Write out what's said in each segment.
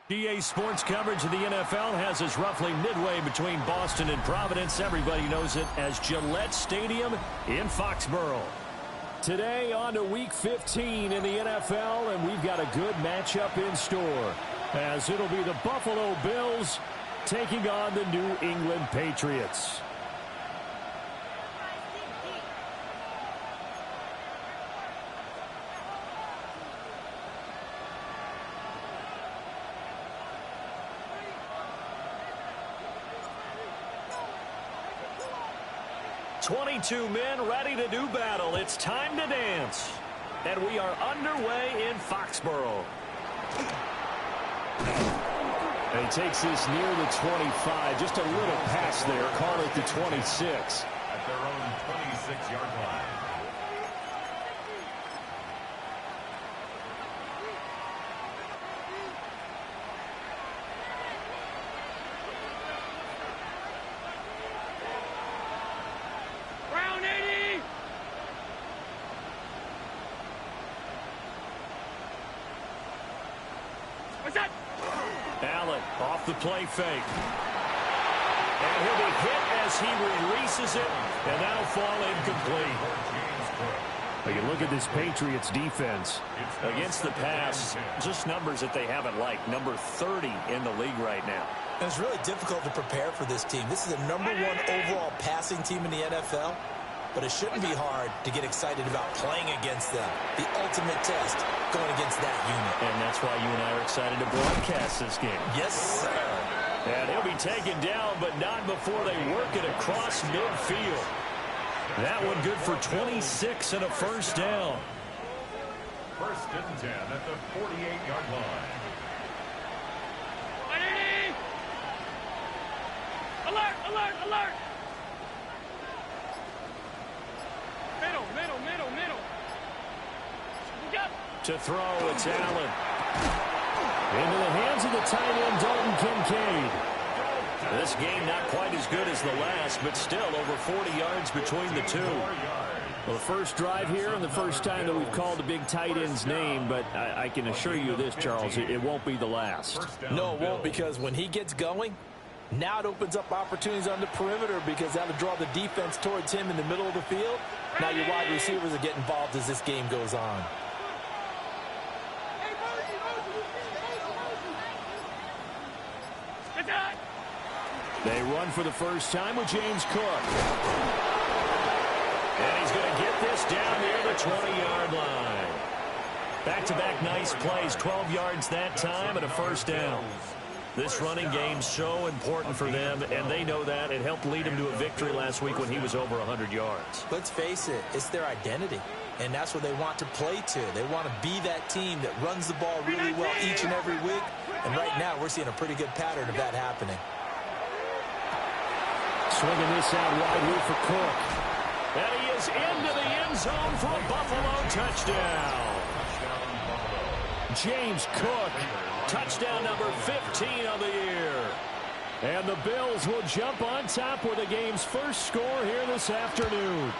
EA Sports coverage of the NFL has us roughly midway between Boston and Providence. Everybody knows it as Gillette Stadium in Foxborough. Today on to Week 15 in the NFL, and we've got a good matchup in store, as it'll be the Buffalo Bills taking on the New England Patriots. "22 men ready to do battle. It's time to dance." And we are underway in Foxborough. And he takes this near the 25. Just a little pass there. Call it the 26. At their own 26-yard line. Allen off the play fake. And he'll be hit as he releases it, and that'll fall incomplete. But you look at this Patriots defense against the pass, just numbers that they haven't liked. Number 30 in the league right now. And it's really difficult to prepare for this team. This is the #1 overall passing team in the NFL. But it shouldn't be hard to get excited about playing against them. The ultimate test going against that unit. And that's why you and I are excited to broadcast this game. Yes, sir. And he'll be taken down, but not before they work it across midfield. That one good for 26 and a first down. First and 10 at the 48-yard line. Alert, alert, alert! Middle. To throw, it's Allen. Into the hands of the tight end, Dalton Kincaid. This game not quite as good as the last, but still over 40 yards between the two. Well, the first drive here and the first time that we've called a big tight end's name, but I can assure you this, Charles, it won't be the last. No, it won't, because when he gets going, now it opens up opportunities on the perimeter because that'll draw the defense towards him in the middle of the field. Now your wide receivers are getting involved as this game goes on. They run for the first time with James Cook. And he's going to get this down near the 20-yard line. Back-to-back nice plays, 12 yards that time and a first down. This running game's so important for them, and they know that. It helped lead him to a victory last week when he was over 100 yards. Let's face it, it's their identity, and that's what they want to play to. They want to be that team that runs the ball really well each and every week, and right now we're seeing a pretty good pattern of that happening. Swinging this out wide here for Cook. And he is into the end zone for a Buffalo touchdown. James Cook. Touchdown number 15 of the year. And the Bills will jump on top with the game's first score here this afternoon.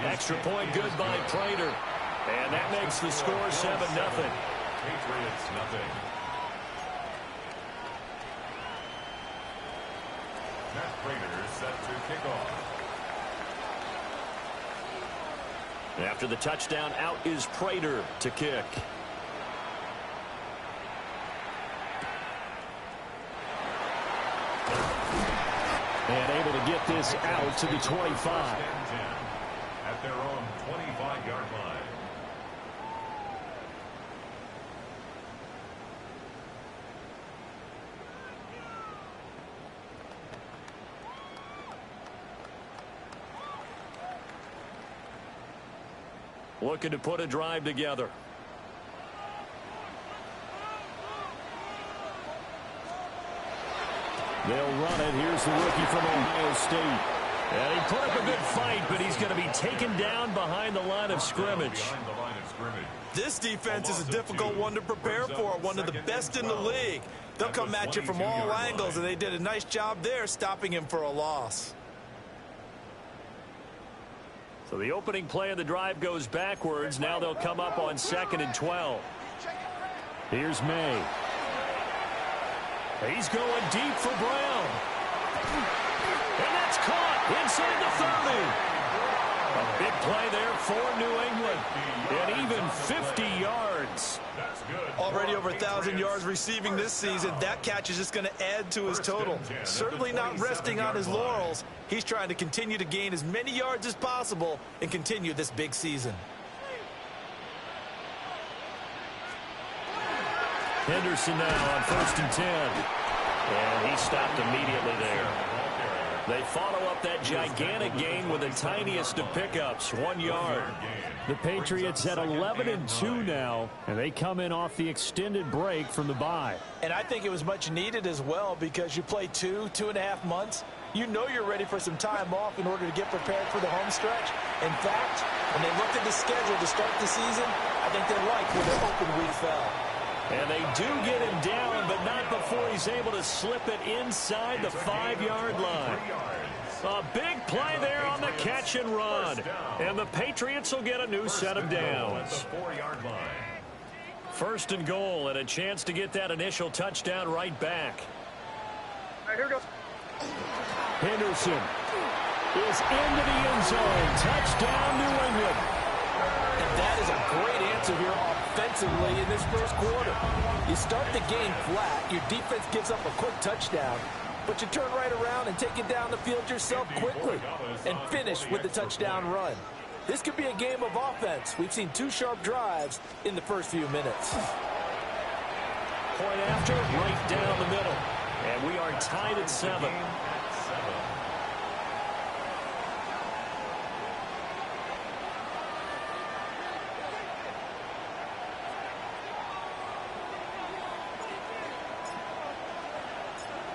Extra point good by Prater. And that makes the score 7-0. Patriots nothing. Matt Prater set to kick off. After the touchdown, out is Prater to kick. And able to get this out to the 25. At their own 25-yard line. Looking to put a drive together. They'll run it. Here's the rookie from Ohio State. And he put up a good fight, but he's going to be taken down behind the line of scrimmage. This defense is a difficult one to prepare for, one of the best in the league. They'll come at you from all angles, and they did a nice job there stopping him for a loss. So the opening play of the drive goes backwards. Now they'll come up on 2nd and 12. Here's May. He's going deep for Brown. And that's caught inside the 30. A big play there for New England. And even 50 yards. Already over 1,000 yards receiving this season. That catch is just going to add to his total. Certainly not resting on his laurels. He's trying to continue to gain as many yards as possible and continue this big season. Henderson now on 1st and 10. And he stopped immediately there. They follow up that gigantic gain with the tiniest of pickups, 1 yard. The Patriots at 11-2 now, and they come in off the extended break from the bye. And I think it was much needed as well because you play 2.5 months. You know you're ready for some time off in order to get prepared for the home stretch. In fact, when they looked at the schedule to start the season, I think they liked where their open week fell. And they do get him down, but not before he's able to slip it inside the 5-yard line. A big play there on the catch and run. And the Patriots will get a new set of downs. 1st and goal, and a chance to get that initial touchdown right back. All right, here goes. Henderson is into the end zone. Touchdown, New England. And that is a great answer here offensively in this first quarter. You start the game flat, your defense gives up a quick touchdown, but you turn right around and take it down the field yourself quickly and finish with the touchdown run. This could be a game of offense. We've seen 2 sharp drives in the first few minutes. Point after, right down the middle. And we are tied at 7.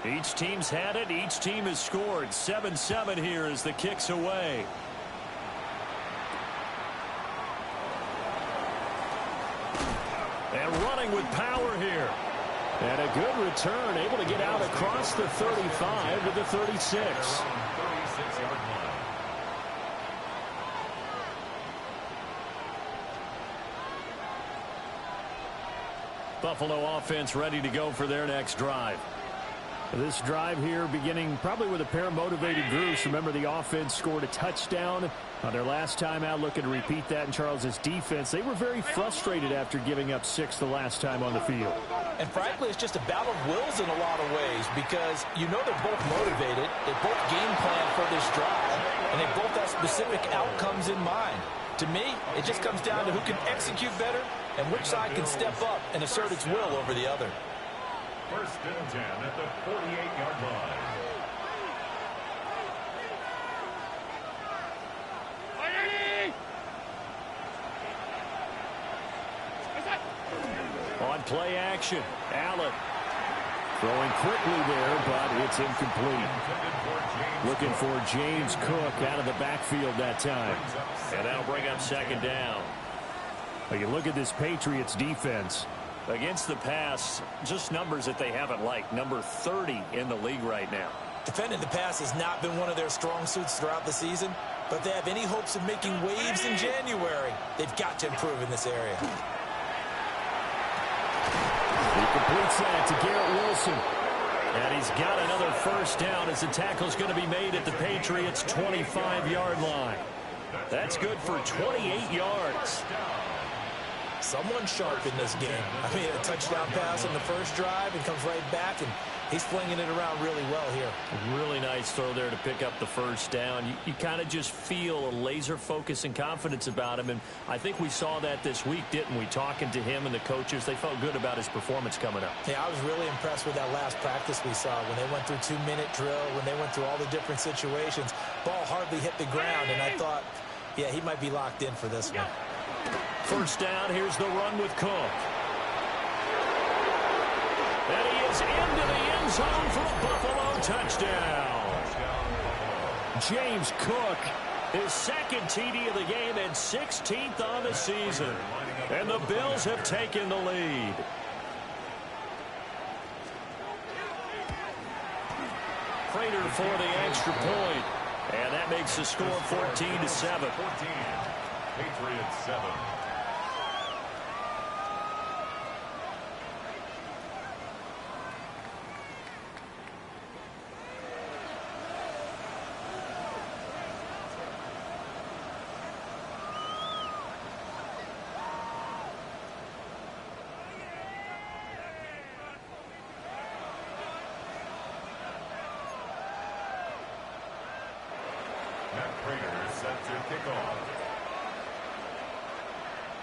Each team's had it. Each team has scored. 7-7 here as the kick's away. And running with power here. And a good return, able to get out across the 35 to the 36. Buffalo offense ready to go for their next drive. This drive here beginning probably with a pair of motivated groups. Remember, the offense scored a touchdown on their last time out. Looking to repeat that in Charles's defense. They were very frustrated after giving up 6 the last time on the field. And frankly, it's just a battle of wills in a lot of ways because you know they're both motivated. They both game plan for this drive, and they both have specific outcomes in mind. To me, it just comes down to who can execute better and which side can step up and assert its will over the other. 1st and 10 at the 48-yard line. On play action, Allen throwing quickly there, but it's incomplete. Looking for James Cook out of the backfield that time. And that'll bring up 2nd down. Well, you look at this Patriots defense. Against the pass, just numbers that they haven't liked. Number 30 in the league right now. Defending the pass has not been one of their strong suits throughout the season, but if they have any hopes of making waves in January, they've got to improve in this area. He completes that to Garrett Wilson. And he's got another 1st down as the tackle's going to be made at the Patriots' 25-yard line. That's good for 28 yards. Someone sharp in this game. I mean, a touchdown pass on the first drive and comes right back, and he's flinging it around really well here. A really nice throw there to pick up the 1st down. You kind of just feel a laser focus and confidence about him, and I think we saw that this week, didn't we? Talking to him and the coaches, they felt good about his performance coming up. Yeah, I was really impressed with that last practice we saw when they went through 2-minute drill, when they went through all the different situations. Ball hardly hit the ground, and I thought, yeah, he might be locked in for this one. 1st down, here's the run with Cook. And he is into the end zone for a Buffalo touchdown. James Cook, his 2nd TD of the game and 16th on the season. And the Bills have taken the lead. Prater for the extra point. And that makes the score 14-7. Patriots 7.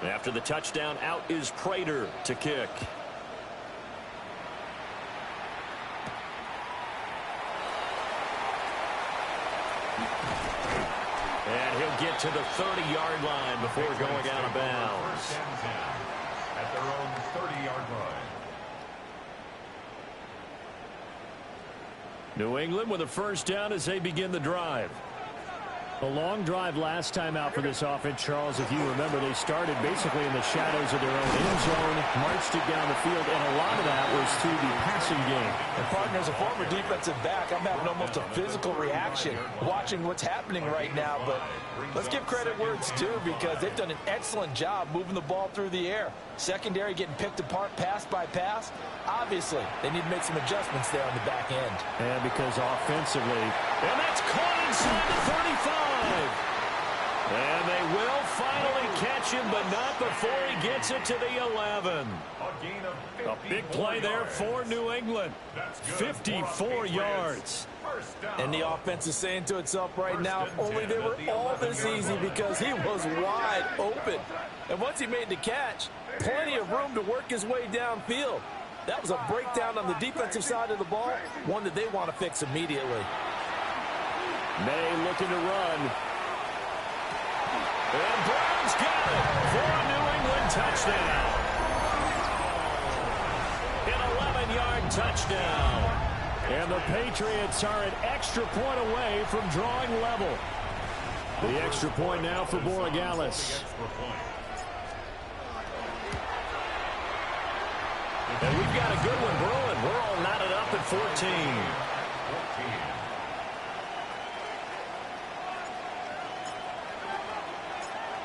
After the touchdown, out is Prater to kick. And he'll get to the 30-yard line before going out of bounds. At their own 30-yard line. New England with a first down as they begin the drive. A long drive last time out for this offense, Charles. If you remember, they started basically in the shadows of their own end zone, marched it down the field, and a lot of that was through the passing game. And partner, as a former defensive back, I'm having almost a physical reaction watching what's happening right now. But let's give credit where it's due, because they've done an excellent job moving the ball through the air. Secondary getting picked apart pass by pass. Obviously, they need to make some adjustments there on the back end. And because offensively, and that's caught inside the 35. And they will finally catch him, but not before he gets it to the 11. A big play there for New England. 54 yards. And the offense is saying to itself right now, if only they were all this easy, because he was wide open. And once he made the catch, plenty of room to work his way downfield. That was a breakdown on the defensive side of the ball, one that they want to fix immediately. May looking to run. And Brown's got it for a New England touchdown. An 11-yard touchdown. And the Patriots are an extra point away from drawing level. The extra point now for Borregales. And we've got a good one brewing. We're all knotted up at 14.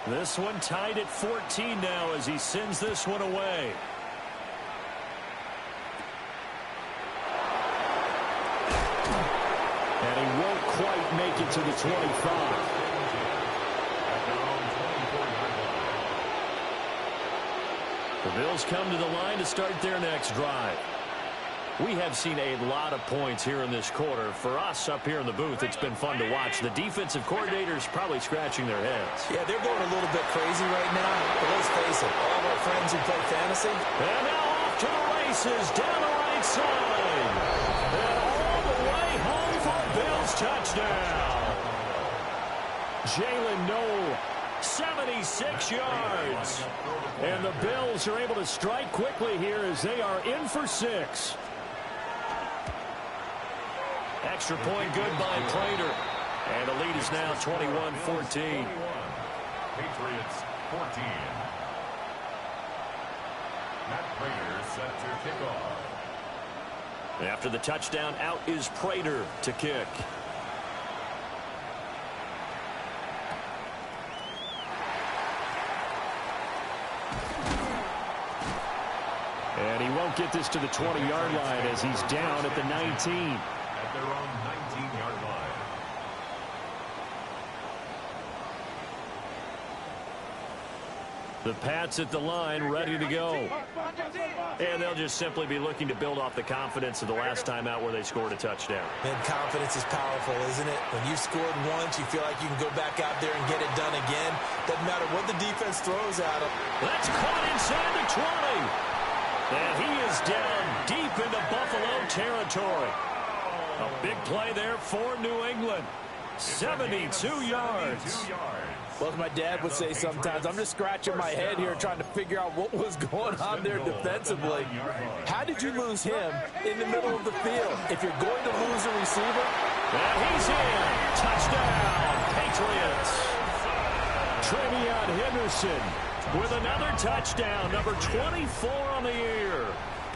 This one tied at 14 now as he sends this one away. And he won't quite make it to the 25. The Bills come to the line to start their next drive. We have seen a lot of points here in this quarter. For us up here in the booth, it's been fun to watch. The defensive coordinators probably scratching their heads. Yeah, they're going a little bit crazy right now. But let's face it, all of our friends who play fantasy. And now off to the races down the right side. And all the way home for Bills touchdown. Jalen Noel, 76 yards. And the Bills are able to strike quickly here as they are in for 6. Extra point good by Prater. And the lead is now 21-14. Patriots 14. Matt Prater set to kick off. After the touchdown, out is Prater to kick. And he won't get this to the 20-yard line as he's down at the 19. At their own 19-yard line. The Pats at the line, ready to go. And they'll just simply be looking to build off the confidence of the last time out where they scored a touchdown. And confidence is powerful, isn't it? When you've scored once, you feel like you can go back out there and get it done again. Doesn't matter what the defense throws at them. That's caught inside the 20. And he is down deep into Buffalo territory. A big play there for New England. 72 yards. Well, as my dad would say sometimes, I'm just scratching my head here trying to figure out what was going on there defensively. How did you lose him in the middle of the field? If you're going to lose a receiver. And he's in. Touchdown, Patriots. Travion Henderson with another touchdown, number 24 on the year.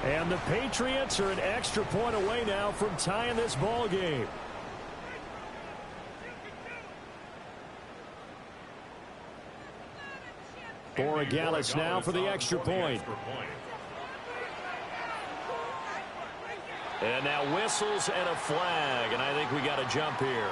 And the Patriots are an extra point away now from tying this ball game. Borregales now for the extra point. And now whistles and a flag, and I think we got a jump here.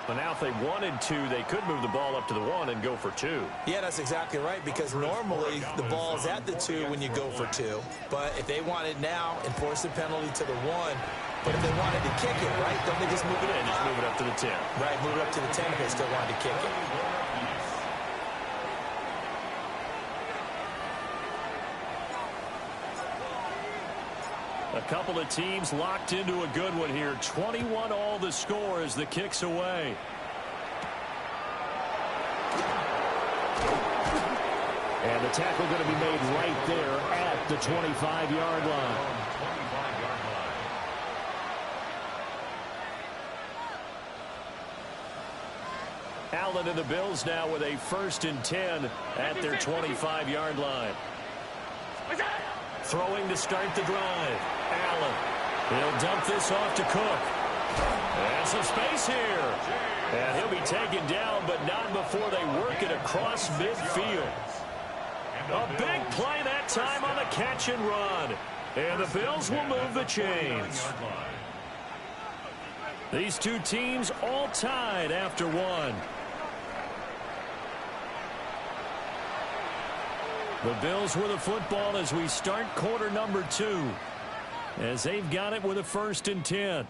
But now if they wanted to, they could move the ball up to the 1 and go for 2. Yeah, that's exactly right, because normally the ball is at the 2 when you go for 2. But if they wanted now, enforce the penalty to the 1. But if they wanted to kick it, right, don't they just move it up? And just move it up to the 10. Right, move it up to the 10 if they still wanted to kick it. A couple of teams locked into a good one here. 21-all the score as the kick's away. And the tackle going to be made right there at the 25-yard line. Allen and the Bills now with a 1st and 10 at their 25-yard line. Throwing to start the drive. Allen. He'll dump this off to Cook. And some space here. And he'll be taken down, but not before they work it across midfield. A big play that time on the catch and run. And the Bills will move the chains. These two teams all tied after one. The Bills with the football as we start quarter number 2. As they've got it with a 1st and 10.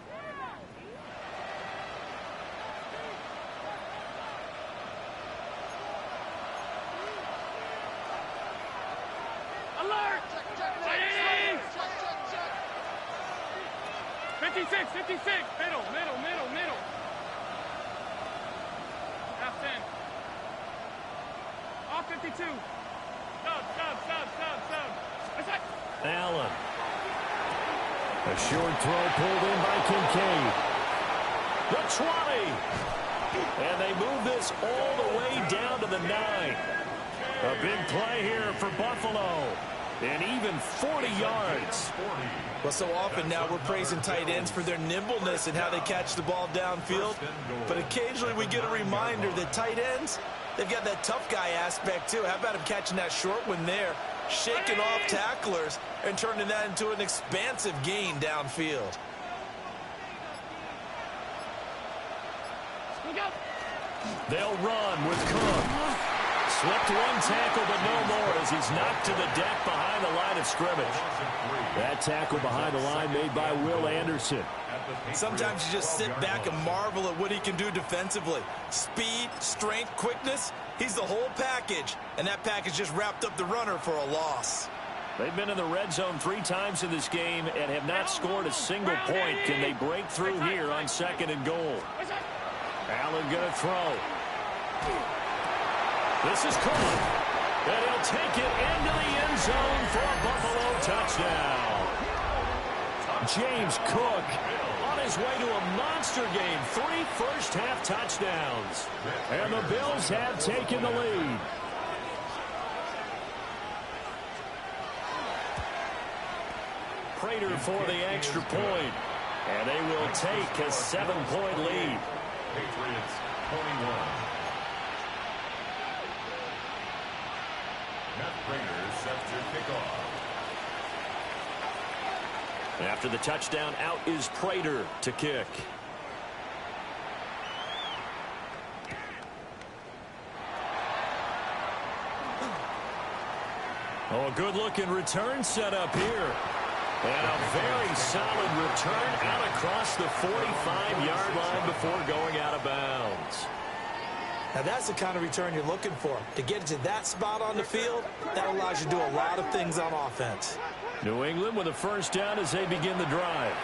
Alert! 56, 56. Middle. Half 10. Off 52. Sub. Allen. A short throw pulled in by Kincaid. The 20. And they move this all the way down to the 9. A big play here for Buffalo. And even 40 yards. Well, so often now we're praising tight ends for their nimbleness and how they catch the ball downfield. But occasionally we get a reminder that tight ends, they've got that tough guy aspect too. How about him catching that short one there, shaking off tacklers, and turning that into an expansive gain downfield. They'll run with Cook. Slipped one tackle, but no more as he's knocked to the deck behind the line of scrimmage. That tackle behind the line made by Will Anderson. Sometimes you just sit back and marvel at what he can do defensively. Speed, strength, quickness, he's the whole package. And that package just wrapped up the runner for a loss. They've been in the red zone 3 times in this game and have not scored a single point. Can they break through here on 2nd and goal? Allen going to throw. This is Cook. And he'll take it into the end zone for a Buffalo touchdown. James Cook on his way to a monster game. 3 first-half touchdowns. And the Bills have taken the lead. Prater for the extra point. And they will take a 7-point lead. Patriots 21. Matt Prater set to kick off. After the touchdown, out is Prater to kick. Oh, a good-looking return set up here. And a very solid return out across the 45-yard line before going out of bounds. Now that's the kind of return you're looking for. To get to that spot on the field, that allows you to do a lot of things on offense. New England with a first down as they begin the drive.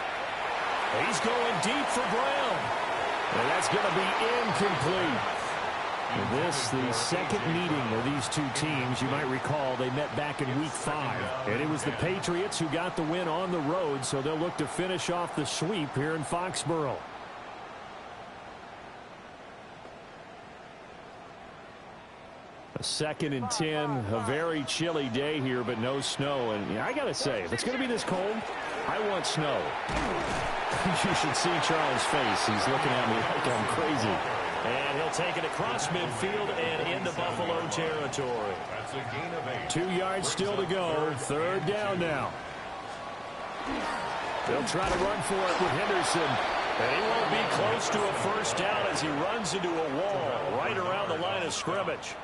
He's going deep for Brown. And that's going to be incomplete. This, the second meeting of these two teams. You might recall they met back in Week 5. And it was the Patriots who got the win on the road, so they'll look to finish off the sweep here in Foxborough. A 2nd and 10, a very chilly day here, but no snow. And yeah, I got to say, if it's going to be this cold, I want snow. You should see Charles' face. He's looking at me like I'm crazy. And he'll take it across midfield and into Buffalo territory. That's a gain of 8. 2 yards still to go. 3rd down now. They'll try to run for it with Henderson. And he won't be close to a first down as he runs into a wall right around the line of scrimmage.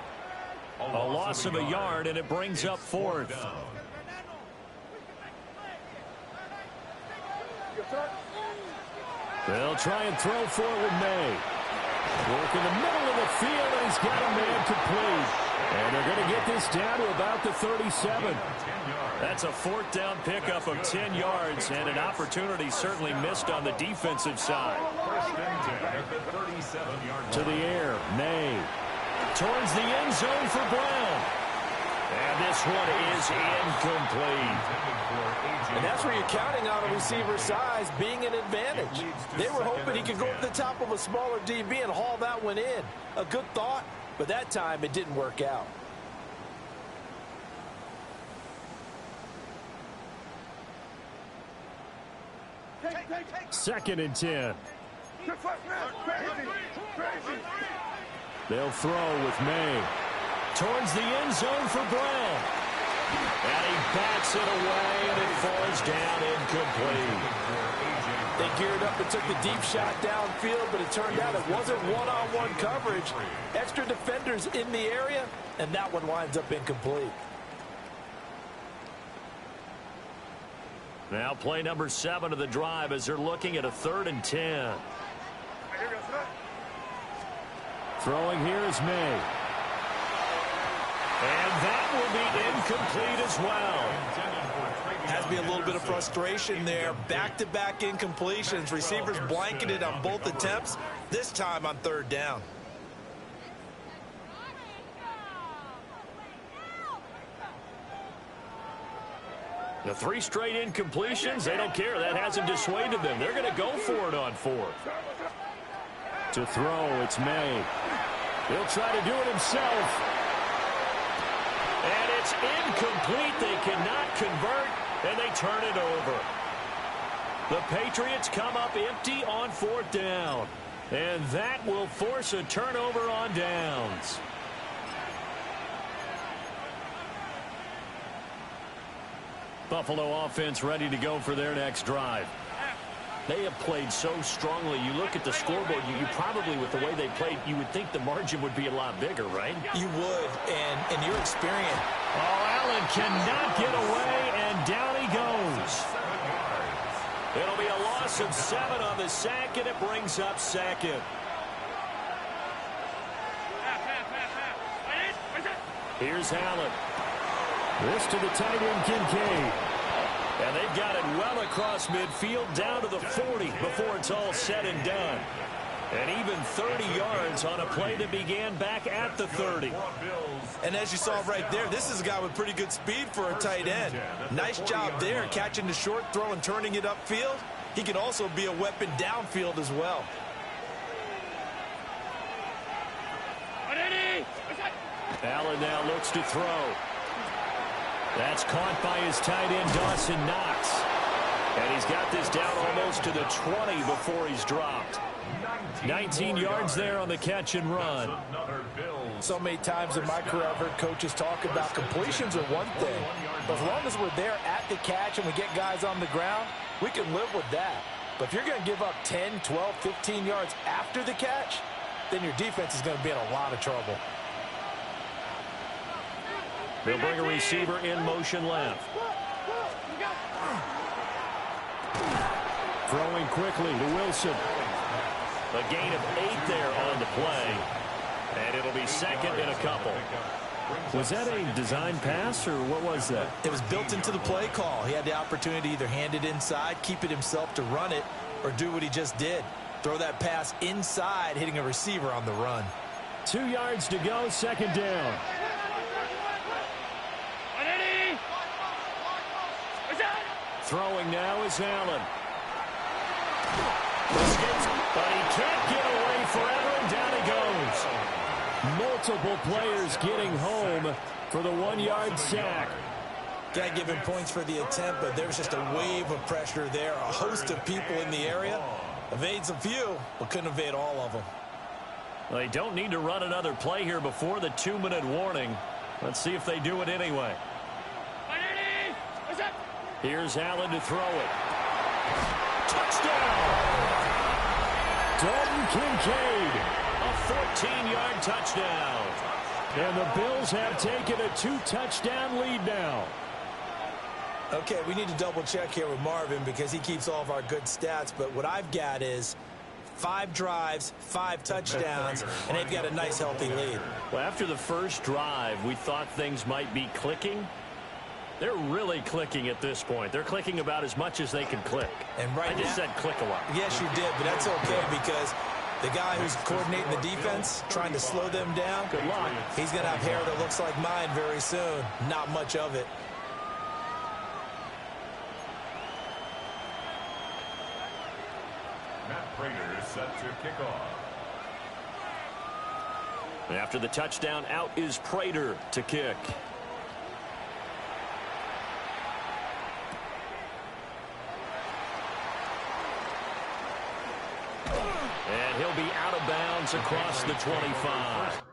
A loss of a yard, and it brings up 4th. They'll try and throw for it with May. Work in the middle of the field, and he's got a man complete. And they're going to get this down to about the 37. That's a fourth down pickup of 10 yards, and an opportunity certainly missed on the defensive side. First and 10 at the 37-yard line. To the air, May. Towards the end zone for Brown. And this one is incomplete. And that's where you're counting on a receiver's size being an advantage. They were hoping he could go up the top of a smaller DB and haul that one in. A good thought, but that time it didn't work out. Second and 10. They'll throw with May. Towards the end zone for Brown. And he bats it away, and it falls down incomplete. They geared up and took the deep shot downfield, but it turned out it wasn't one-on-one coverage. Extra defenders in the area, and that one winds up incomplete. Now play number 7 of the drive as they're looking at a 3rd and 10. Throwing here is May. And that will be incomplete as well. Has to be a little bit of frustration there. Back-to-back incompletions. Receivers blanketed on both attempts, this time on 3rd down. The 3 straight incompletions, they don't care. That hasn't dissuaded them. They're going to go for it on 4th. To throw, it's May. He'll try to do it himself. And it's incomplete. They cannot convert, and they turn it over. The Patriots come up empty on 4th down. And that will force a turnover on downs. Buffalo offense ready to go for their next drive. They have played so strongly. You look at the scoreboard, you probably, with the way they played, you would think the margin would be a lot bigger, right? You would, and in your experience. Oh, Allen cannot get away, and down he goes. It'll be a loss of 7 on the sack, and it brings up 2nd. Here's Allen. This to the tight end, Kincaid. And they've got it well across midfield, down to the 40 before it's all said and done. And even 30 yards on a play that began back at the 30. And as you saw right there, this is a guy with pretty good speed for a tight end. Nice job there, catching the short throw and turning it upfield. He can also be a weapon downfield as well. Allen now looks to throw. That's caught by his tight end, Dawson Knox. And he's got this down almost to the 20 before he's dropped. 19 yards there on the catch and run. So many times in my career I've heard coaches talk about completions are one thing. But as long as we're there at the catch and we get guys on the ground, we can live with that. But if you're going to give up 10, 12, 15 yards after the catch, then your defense is going to be in a lot of trouble. They'll bring a receiver in motion left. Throwing quickly to Wilson. A gain of 8 there on the play. And it'll be 2nd and a couple. Was that a design pass, or what was that? It was built into the play call. He had the opportunity to either hand it inside, keep it himself to run it, or do what he just did. Throw that pass inside, hitting a receiver on the run. 2 yards to go, 2nd down. Throwing now is Allen. But he can't get away forever, and down he goes. Multiple players getting home for the 1-yard sack. Can't give him points for the attempt, but there's just a wave of pressure there. A host of people in the area. Evades a few, but couldn't evade all of them. They don't need to run another play here before the 2-minute warning. Let's see if they do it anyway. Here's Allen to throw it. Touchdown! Dalton Kincaid. A 14-yard touchdown. And the Bills have taken a 2-touchdown lead now. Okay, we need to double check here with Marvin because he keeps all of our good stats. But what I've got is 5 drives, 5 touchdowns, and they've got a nice, healthy lead. Well, after the first drive, we thought things might be clicking. They're really clicking at this point. They're clicking about as much as they can click. And right I just said click a lot. Yes, you did, but that's okay because the guy who's coordinating the defense, trying to slow them down, Good luck. he's going to have hair that looks like mine very soon. Not much of it. Matt Prater is set to kick off. After the touchdown, out is Prater to kick. And he'll be out of bounds across the 25.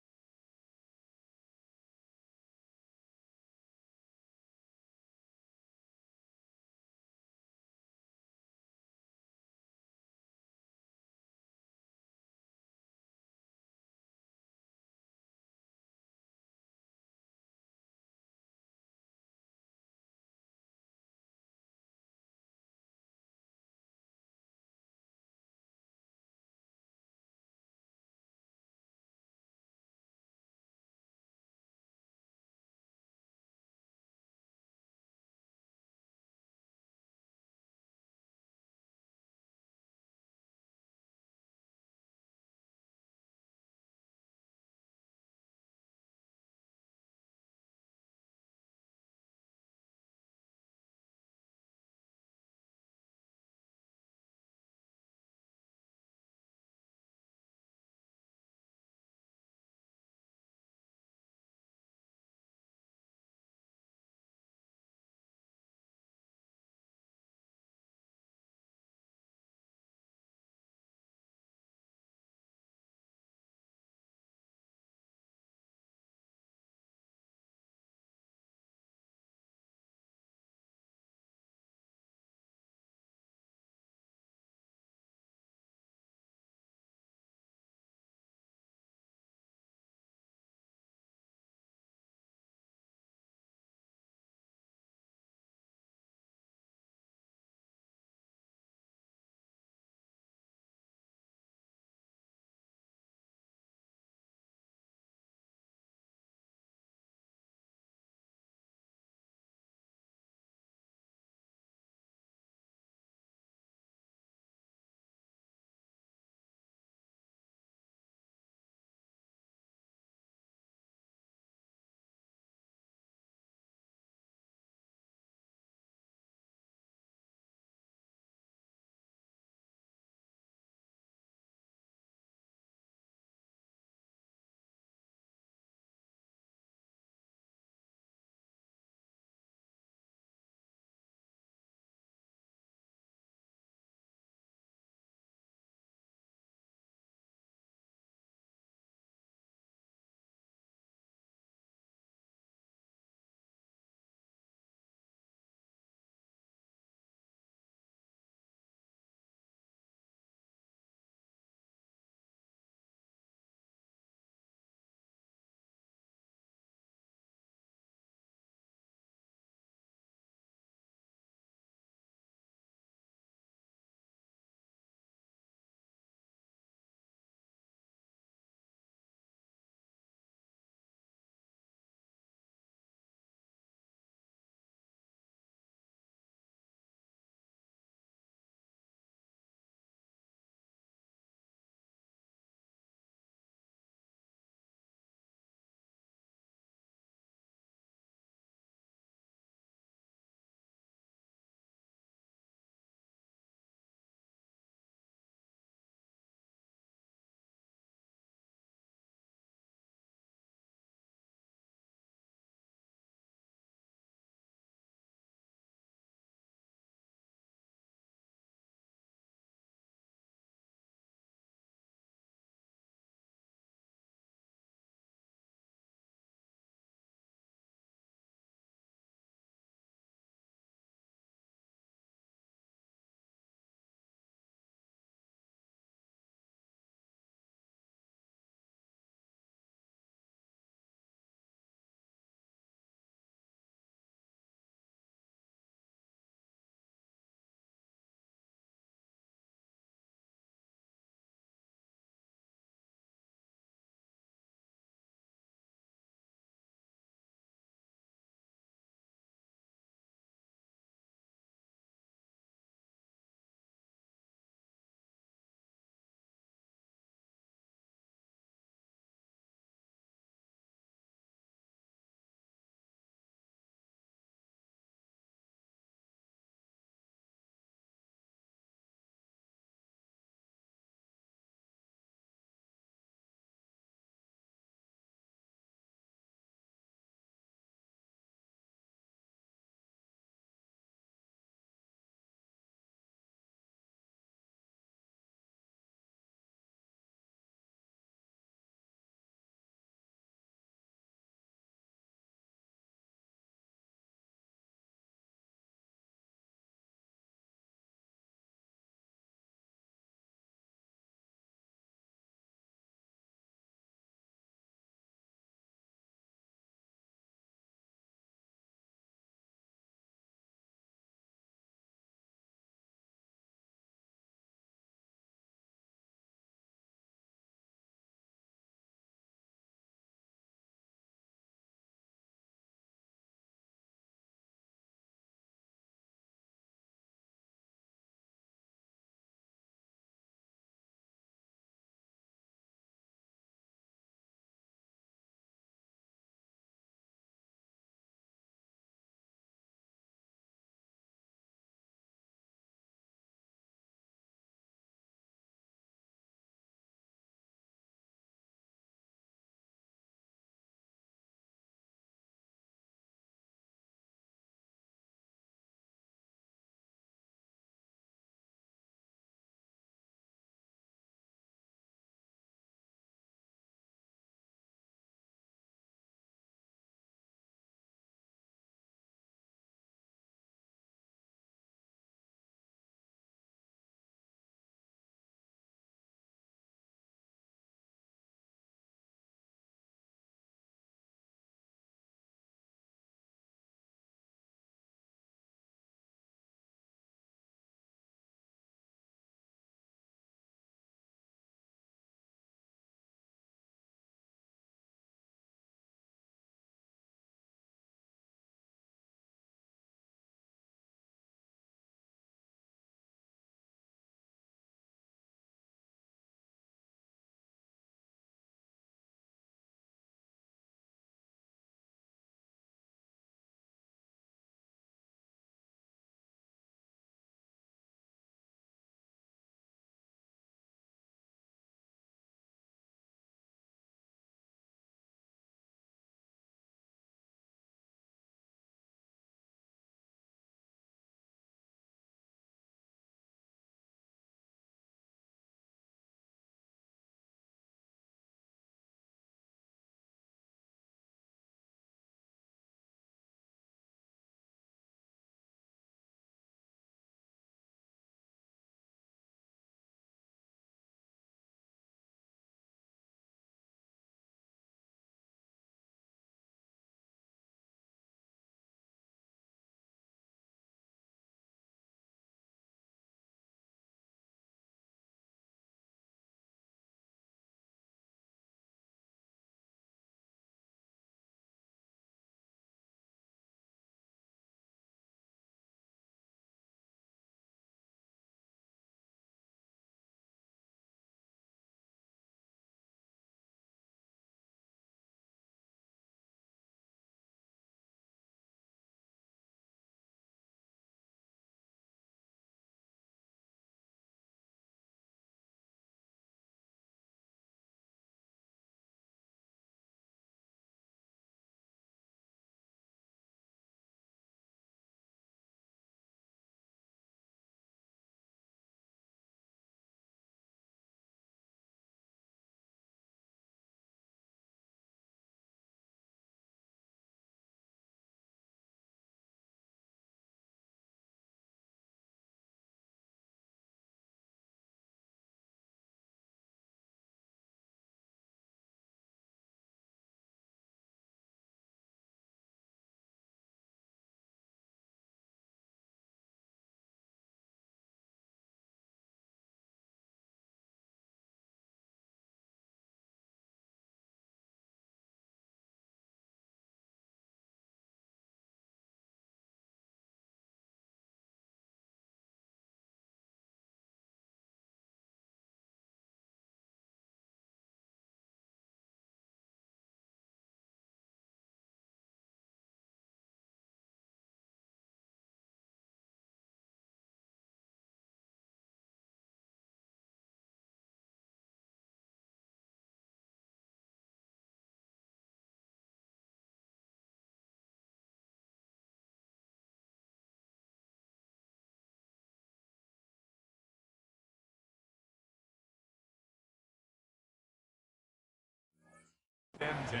and 10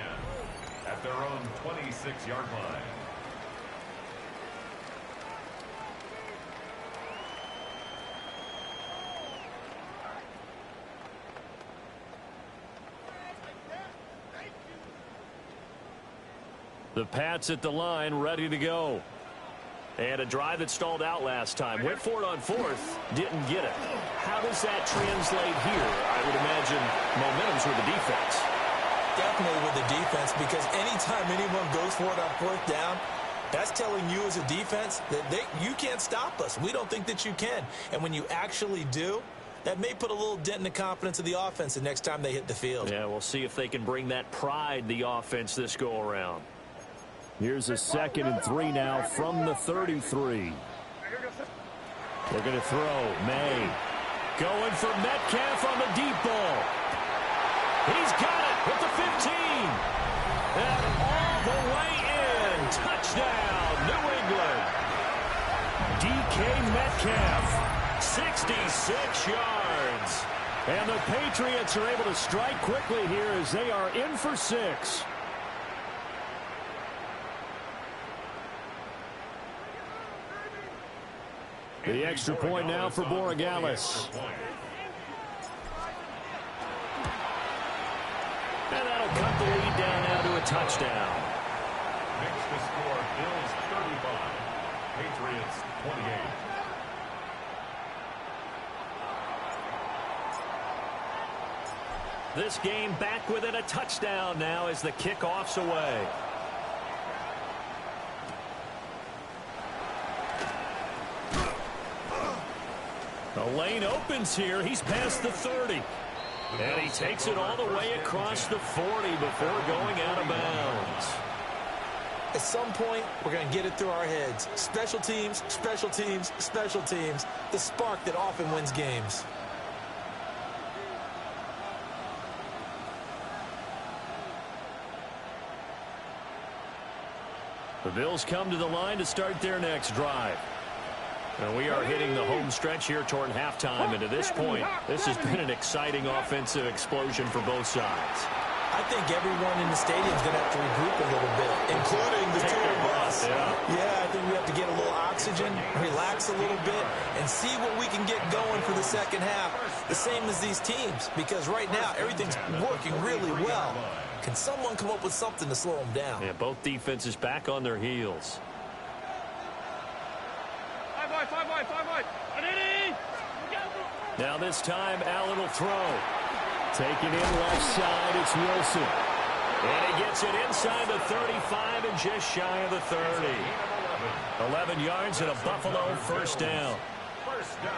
at their own 26-yard line. The Pats at the line, ready to go. And a drive that stalled out last time. Went for it on fourth, didn't get it. How does that translate here? I would imagine momentum's with the defense. Definitely with the defense, because anytime anyone goes for it on fourth down, that's telling you as a defense that you can't stop us. We don't think that you can. And when you actually do, that may put a little dent in the confidence of the offense the next time they hit the field. Yeah, we'll see if they can bring that pride, the offense, this go-around. Here's a 2nd and 3 now from the 33. They're going to throw. May. Going for Metcalf on the deep ball. He's got it with the 15. And all the way in. Touchdown, New England. DK Metcalf, 66 yards. And the Patriots are able to strike quickly here as they are in for 6. The extra point now for Borregales. And that'll cut the lead down now to a touchdown. Makes the score Bills 35, Patriots 28. This game back within a touchdown now as the kickoff's away. The lane opens here. He's past the 30. And he takes it all the way across the 40 before going out of bounds. At some point, we're going to get it through our heads. Special teams, special teams, special teams. The spark that often wins games. The Bills come to the line to start their next drive. And we are hitting the home stretch here toward halftime. And to this point, this has been an exciting offensive explosion for both sides. I think everyone in the stadium is going to have to regroup a little bit, including the two of us. Yeah, I think we have to get a little oxygen, relax a little bit, and see what we can get going for the second half. The same as these teams, because right now everything's working really well. Can someone come up with something to slow them down? Yeah, both defenses back on their heels. 5 wide. Now this time, Allen will throw. Taking in left side, it's Wilson. And he gets it inside the 35 and just shy of the 30. 11 yards and a Buffalo first down.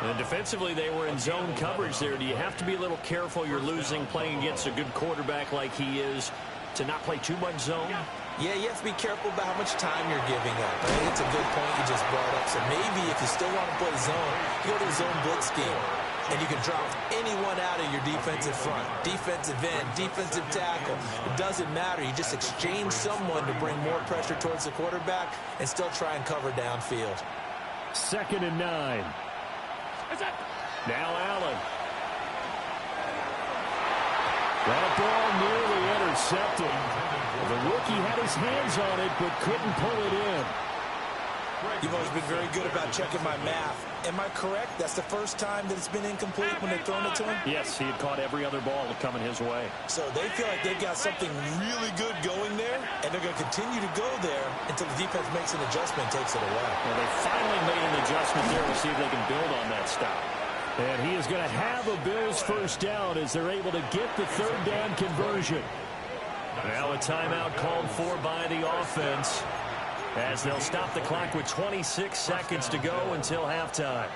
And defensively, they were in zone coverage there. Do you have to be a little careful? You're losing playing against a good quarterback like he is to not play too much zone? Yeah, you have to be careful about how much time you're giving up. I think it's a good point you just brought up. So maybe if you still want to play zone, you go to the zone blitz scheme. And you can drop anyone out of your defensive front. Defensive end, defensive tackle. It doesn't matter. You just exchange someone to bring more pressure towards the quarterback and still try and cover downfield. 2nd and 9. Now Allen. That ball nearly intercepted. The rookie had his hands on it but couldn't pull it in. You've always been very good about checking my math. Am I correct? That's the first time that it's been incomplete when they've thrown it to him? Yes, he had caught every other ball coming his way. So they feel like they've got something really good going there, and they're going to continue to go there until the defense makes an adjustment and takes it away. Well, they finally made an adjustment there to see if they can build on that stop. And he is going to have a Bills first down as they're able to get the 3rd down conversion. Now a timeout called for by the offense, as they'll stop the clock with 26 seconds to go until halftime.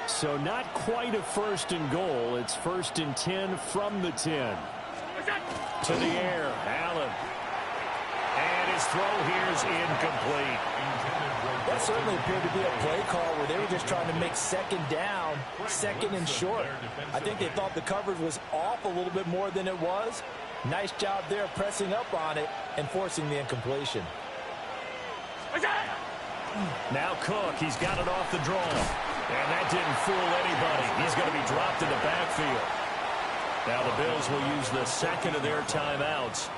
So not quite a 1st and goal. It's 1st and 10 from the 10. To the air, Allen. And his throw here's incomplete. That certainly appeared to be a play call where they were just trying to make 2nd down, 2nd and short. I think they thought the coverage was off a little bit more than it was. Nice job there pressing up on it and forcing the incompletion. Now Cook, he's got it off the draw. And that didn't fool anybody. He's going to be dropped in the backfield. Now the Bills will use the second of their timeouts.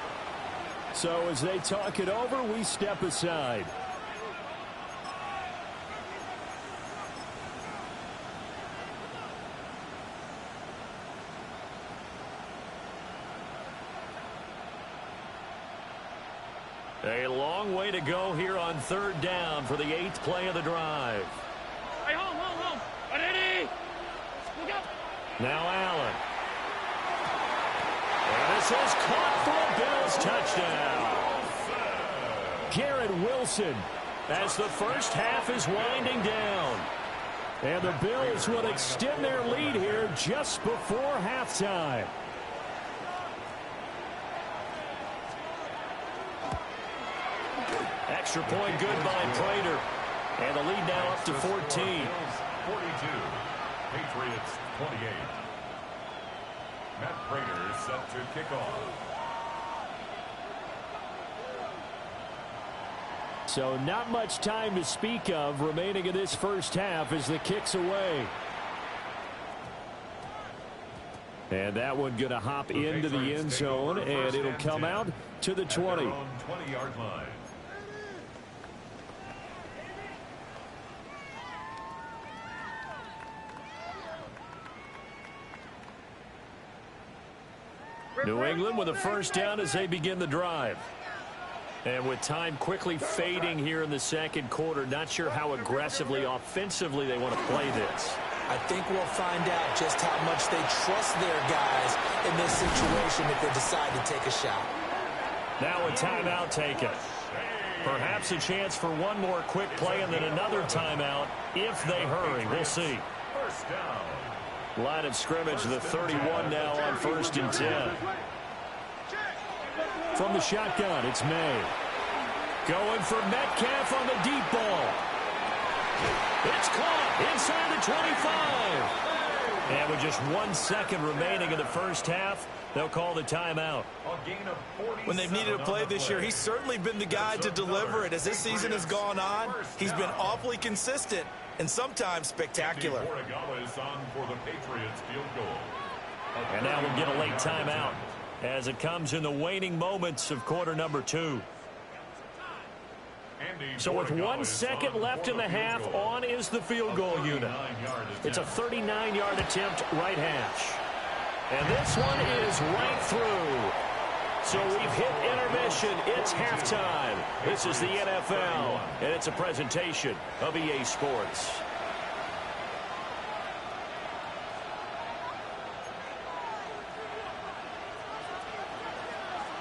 So as they talk it over, we step aside. A long way to go here on third down for the 8th play of the drive. Hey, home. Ready? Look out. Now Allen. And this is caught for a Bills touchdown. Garrett Wilson, as the first half is winding down. And the Bills will extend their lead here just before halftime. Extra point good by Prater. And the lead now up to 14. 42. Patriots 28. Matt Prater is set to kick off. So not much time to speak of remaining in this first half as the kick's away. And that one going to hop into the end zone, and it'll come out to the 20. 20-yard line. New England with a first down as they begin the drive. And with time quickly fading here in the second quarter, not sure how aggressively, offensively they want to play this. I think we'll find out just how much they trust their guys in this situation if they decide to take a shot. Now a timeout taken. Perhaps a chance for one more quick play and then another timeout if they hurry. We'll see. First down. Line of scrimmage, the 31 now on 1st and 10. From the shotgun, it's May. Going for Metcalf on the deep ball. It's caught inside the 25. And with just 1 second remaining in the first half, they'll call the timeout. When they've needed a play this year, he's certainly been the guy to deliver it. As this season has gone on, he's been awfully consistent and sometimes spectacular. And now we'll get a late timeout as it comes in the waning moments of quarter number 2. So with 1 second left in the half, on is the field goal unit. It's a 39-yard attempt, right hash. And this one is right through. So we've hit intermission. It's halftime. This is the NFL, and it's a presentation of EA Sports.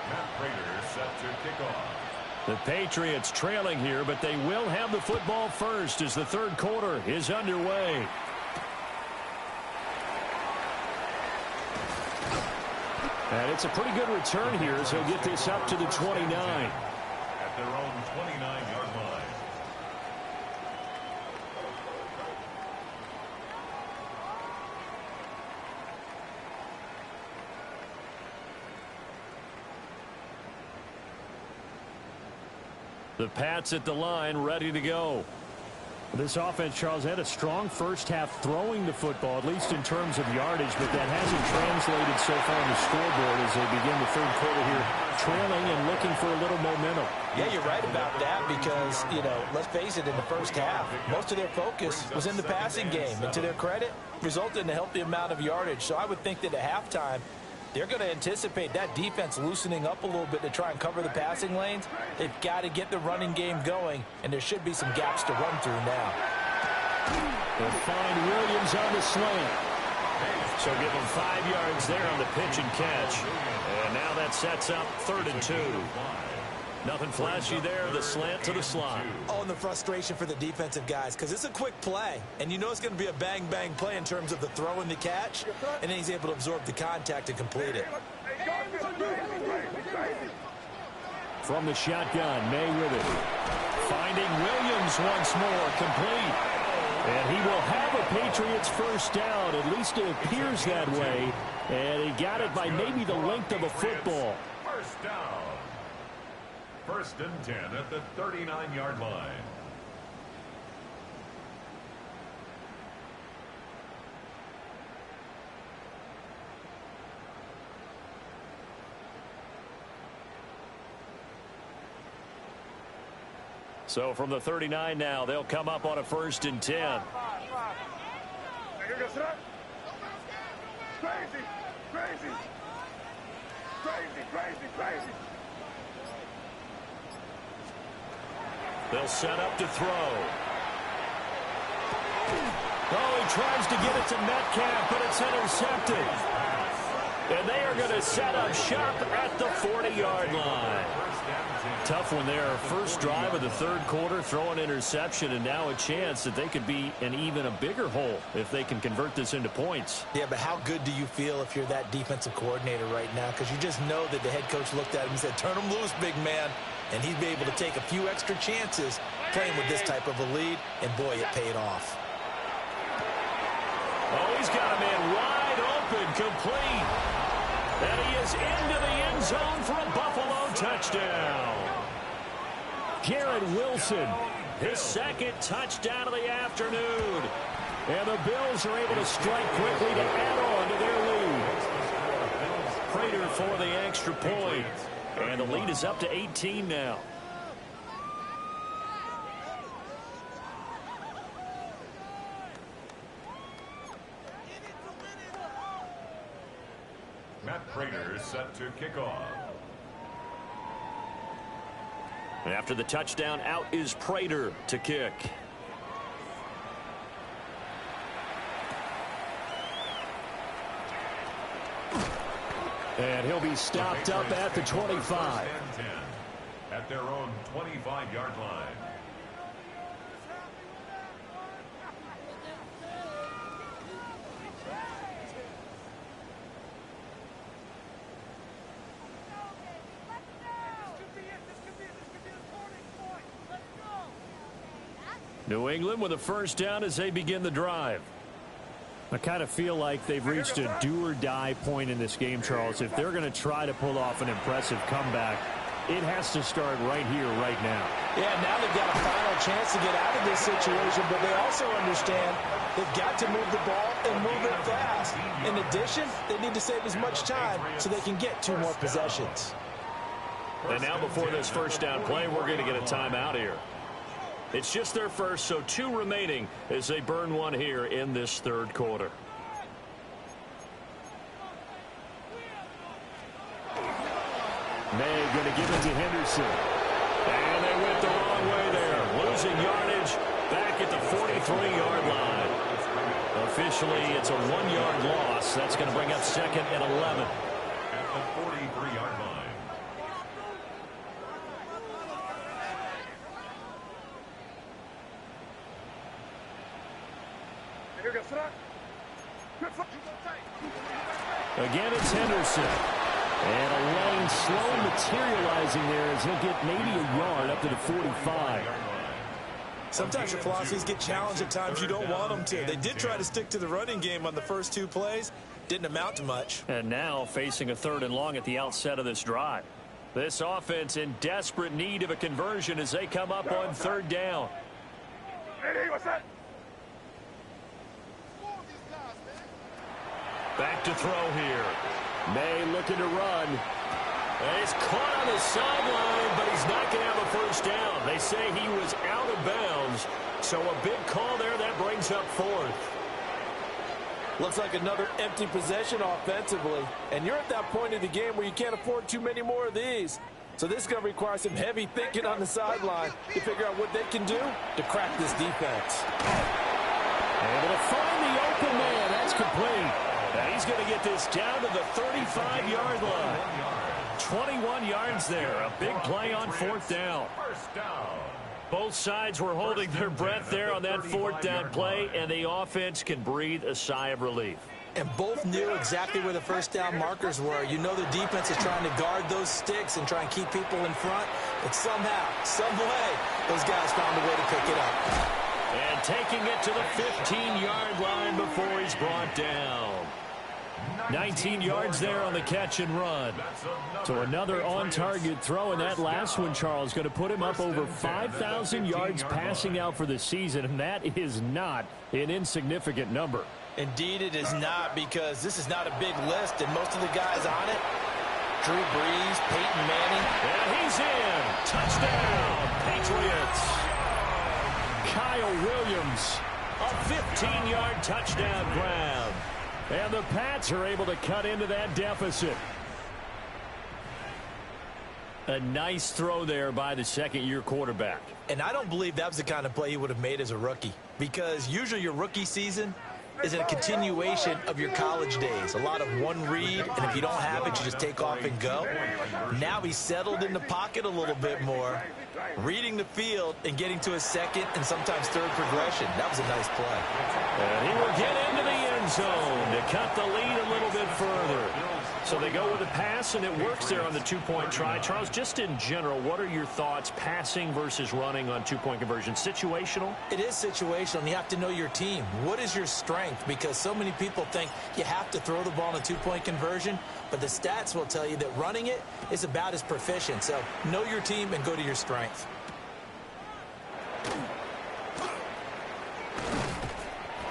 Matt Prater set to kick off. The Patriots trailing here, but they will have the football first as the third quarter is underway. And it's a pretty good return here as he'll get this up to the 29. At their own 29-yard line. The Pats at the line, ready to go. This offense, Charles, had a strong first half throwing the football, at least in terms of yardage, but that hasn't translated so far on the scoreboard as they begin the third quarter here, trailing and looking for a little momentum. Yeah, you're right about that because, you know, let's face it, in the first half, most of their focus was in the passing game. And to their credit, resulted in a healthy amount of yardage. So I would think that at halftime, they're going to anticipate that defense loosening up a little bit to try and cover the passing lanes. They've got to get the running game going, and there should be some gaps to run through now. They'll find Williams on the slant. So give them 5 yards there on the pitch and catch. And now that sets up 3rd and 2. Nothing flashy there, the slant to the slot. Oh, and the frustration for the defensive guys, because it's a quick play, and you know it's going to be a bang-bang play in terms of the throw and the catch, and then he's able to absorb the contact and complete it. From the shotgun, May with it. Finding Williams once more, complete. And he will have a Patriots first down, at least it appears that way. And he got it by maybe the length of a football. First down. 1st and 10 at the 39-yard line. So from the 39 now, they'll come up on a 1st and 10. Crazy, crazy, crazy, crazy, crazy. They'll set up to throw. Oh, he tries to get it to Metcalf, but it's intercepted. And they are going to set up shop at the 40-yard line. Tough one there. First drive of the 3rd quarter, throw an interception, and now a chance that they could be in even a bigger hole if they can convert this into points. Yeah, but how good do you feel if you're that defensive coordinator right now? Because you just know that the head coach looked at him and said, turn him loose, big man. And he'd be able to take a few extra chances playing with this type of a lead, and boy, it paid off. Oh, he's got a man wide open, complete. And he is into the end zone for a Buffalo touchdown. Garrett Wilson, his 2nd touchdown of the afternoon. And the Bills are able to strike quickly to add on to their lead. Prater for the extra point. And the lead is up to 18 now. Matt Prater is set to kick off. After the touchdown, out is Prater to kick. And he'll be stopped up at the 25. At their own 25-yard line. New England with a 1st down as they begin the drive. I kind of feel like they've reached a do-or-die point in this game, Charles. If they're going to try to pull off an impressive comeback, it has to start right here, right now. Yeah, now they've got a final chance to get out of this situation, but they also understand they've got to move the ball and move it fast. In addition, they need to save as much time so they can get 2 more possessions. And now before this 1st down play, we're going to get a timeout here. It's just their first, so 2 remaining as they burn one here in this 3rd quarter. May going to give it to Henderson. And they went the wrong way there. Losing yardage back at the 43-yard line. Officially, it's a 1-yard loss. That's going to bring up 2nd and 11. At the 43-yard line. Again, it's Henderson. And a lane slow materializing there as he'll get maybe a yard up to the 45. Sometimes your philosophies get challenged at times you don't want them to. They did try to stick to the running game on the first 2 plays. Didn't amount to much. And now facing a 3rd and long at the outset of this drive. This offense in desperate need of a conversion as they come up on 3rd down. Hey, what's that? Back to throw here. May looking to run. And he's caught on the sideline, but he's not going to have a 1st down. They say he was out of bounds. So a big call there that brings up 4th. Looks like another empty possession offensively. And you're at that point of the game where you can't afford too many more of these. So this is going to require some heavy thinking on the sideline to figure out what they can do to crack this defense. Able to find the open man. That's complete. And he's going to get this down to the 35-yard line. 21 yards there. A big play on 4th down. Both sides were holding their breath there on that 4th down play, and the offense can breathe a sigh of relief. And both knew exactly where the 1st down markers were. You know the defense is trying to guard those sticks and try and keep people in front. But somehow, some way, those guys found a way to pick it up. And taking it to the 15-yard line before he's brought down. 19 yards there on the catch and run. So another on-target throw, and that last one, Charles, going to put him up over 5,000 yards passing out for the season, and that is not an insignificant number. Indeed it is not, because this is not a big list, and most of the guys on it, Drew Brees, Peyton Manning. And he's in. Touchdown, Patriots. Kyle Williams, a 15-yard touchdown grab. And the Pats are able to cut into that deficit. A nice throw there by the second-year quarterback. And I don't believe that was the kind of play he would have made as a rookie, because usually your rookie season is a continuation of your college days. A lot of one read, and if you don't have it, you just take off and go. Now he's settled in the pocket a little bit more, reading the field and getting to his second and sometimes third progression. That was a nice play. And he will get into the end zone to cut the lead a little bit further. So they go with a pass, and it works there on the two-point try. Charles, just in general, what are your thoughts passing versus running on two-point conversion? Situational? It is situational, and you have to know your team. What is your strength? Because so many people think you have to throw the ball in a two-point conversion, but the stats will tell you that running it is about as proficient. So know your team and go to your strength.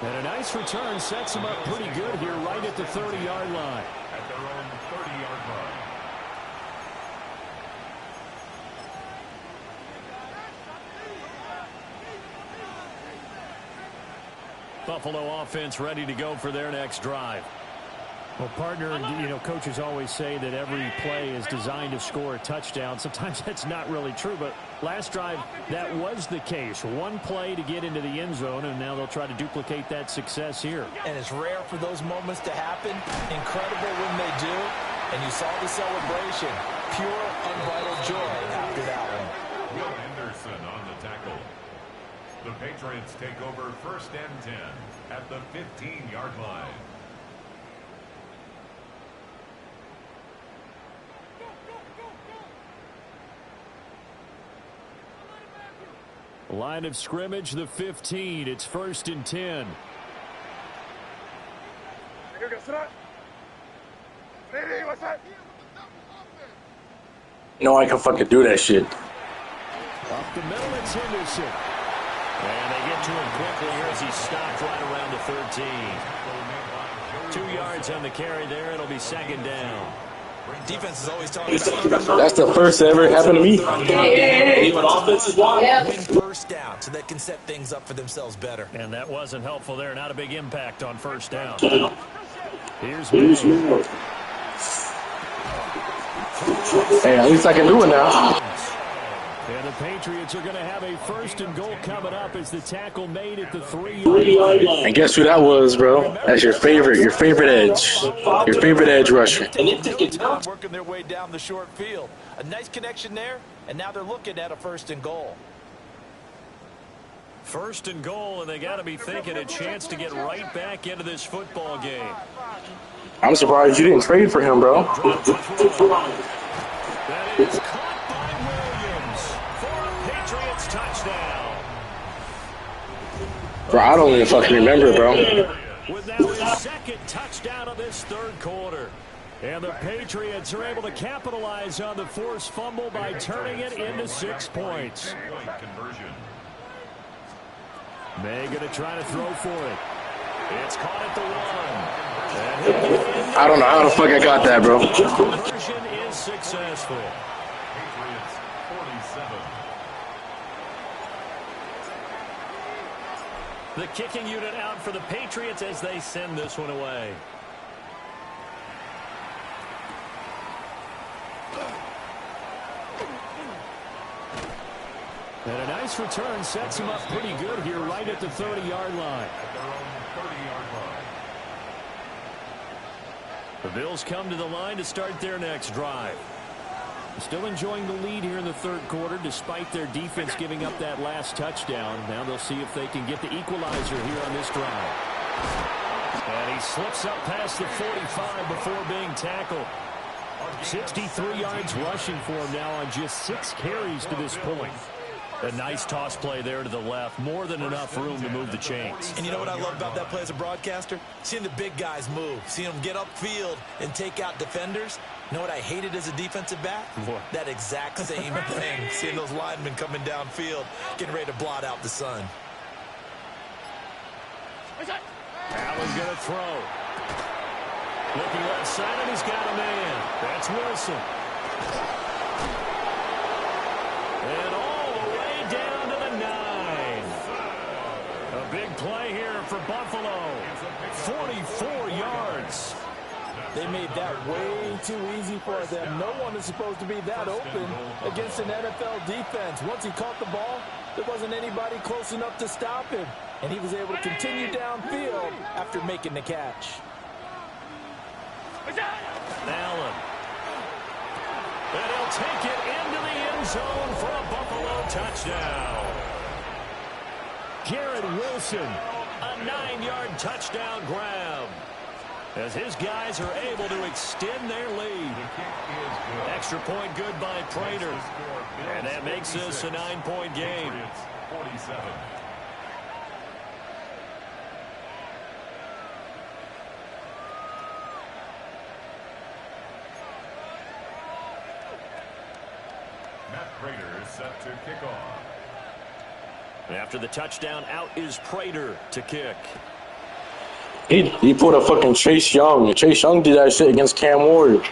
And a nice return sets him up pretty good here right at the 30-yard line. At their own 30-yard line. Buffalo offense ready to go for their next drive. Well, partner, you know, coaches always say that every play is designed to score a touchdown. Sometimes that's not really true, but last drive, that was the case. One play to get into the end zone, and now they'll try to duplicate that success here. And it's rare for those moments to happen. Incredible when they do. And you saw the celebration. Pure, unbridled joy after that one. Will Anderson on the tackle. The Patriots take over 1st and 10 at the 15-yard line. Line of scrimmage, the 15. It's 1st and 10. You know I can fucking do that shit. Up the middle, it's Henderson. And they get to him quickly here as he's stopped right around the 13. 2 yards on the carry there. It'll be 2nd down. Defense is always talking about That's the first ever happened to me. win first down so they can set things up for themselves better. And that wasn't helpful there. Not a big impact on 1st down. Here's May. Hey, at least I can do it now. And the Patriots are going to have a 1st and goal coming up as the tackle made at the 3-yard line. And guess who that was, bro? That's your favorite edge. Your favorite edge rusher. Working their way down the short field. A nice connection there, and now they're looking at a 1st and goal. 1st and goal, and they got to be thinking a chance to get right back into this football game. I'm surprised you didn't trade for him, bro. That is caught by Williams for a Patriots touchdown. Bro, I don't even fucking remember, bro. With now his 2nd touchdown of this 3rd quarter. And the Patriots are able to capitalize on the forced fumble by turning it into 6 points. Conversion. May going to try to throw for it. It's caught at the 1. I don't know how the fuck I got that, bro. Conversion is successful. Patriots 47. The kicking unit out for the Patriots as they send this one away. And a nice return sets him up pretty good here right at the 30-yard line. At their own 30-yard line. The Bills come to the line to start their next drive. Still enjoying the lead here in the 3rd quarter despite their defense giving up that last touchdown. Now they'll see if they can get the equalizer here on this drive. And he slips up past the 45 before being tackled. 63 yards rushing for him now on just 6 carries to this point. A nice toss play there to the left. More than enough room to move the chains. And you know what I love about that play as a broadcaster? Seeing the big guys move. Seeing them get upfield and take out defenders. You know what I hated as a defensive back? What? That exact same thing. Seeing those linemen coming downfield, getting ready to blot out the sun. Allen's going to throw. Looking left side, and he's got a man. That's Wilson. And all the way Big play here for Buffalo. 44 yards. They made that way too easy for them. No one is supposed to be that open against an NFL defense. Once he caught the ball, there wasn't anybody close enough to stop him. And he was able to continue downfield after making the catch. Allen. And he'll take it into the end zone for a Buffalo touchdown. Garrett Wilson, a 9-yard touchdown grab. As his guys are able to extend their lead. Extra point good by Prater. And that makes this a 9-point game. 47. Matt Prater is set to kick off. After the touchdown, out is Prater to kick. He put a fucking Chase Young. Chase Young did that shit against Cam Ward.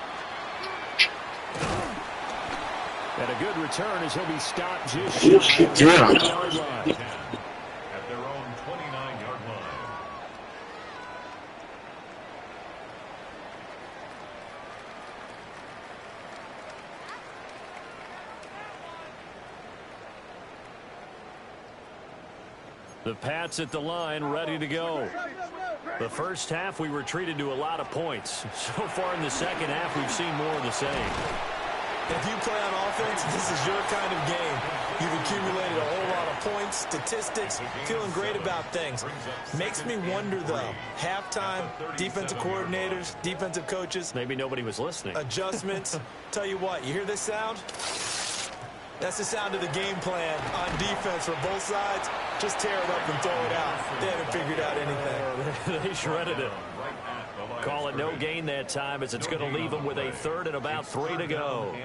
And a good return as he'll be stopped just shy of the 20-yard line. At their own 29-yard line. The Pats at the line, ready to go. The first half, we were treated to a lot of points. So far in the second half, we've seen more of the same. If you play on offense, this is your kind of game. You've accumulated a whole lot of points, statistics, feeling great about things. Makes me wonder, though, halftime, defensive coordinators, defensive coaches. Maybe nobody was listening. Adjustments. Tell you what, you hear this sound? That's the sound of the game plan on defense for both sides. Just tear it up and throw it out. They haven't figured out anything. They shredded it. Call it no gain that time as it's going to leave them with a third and about 3 to go.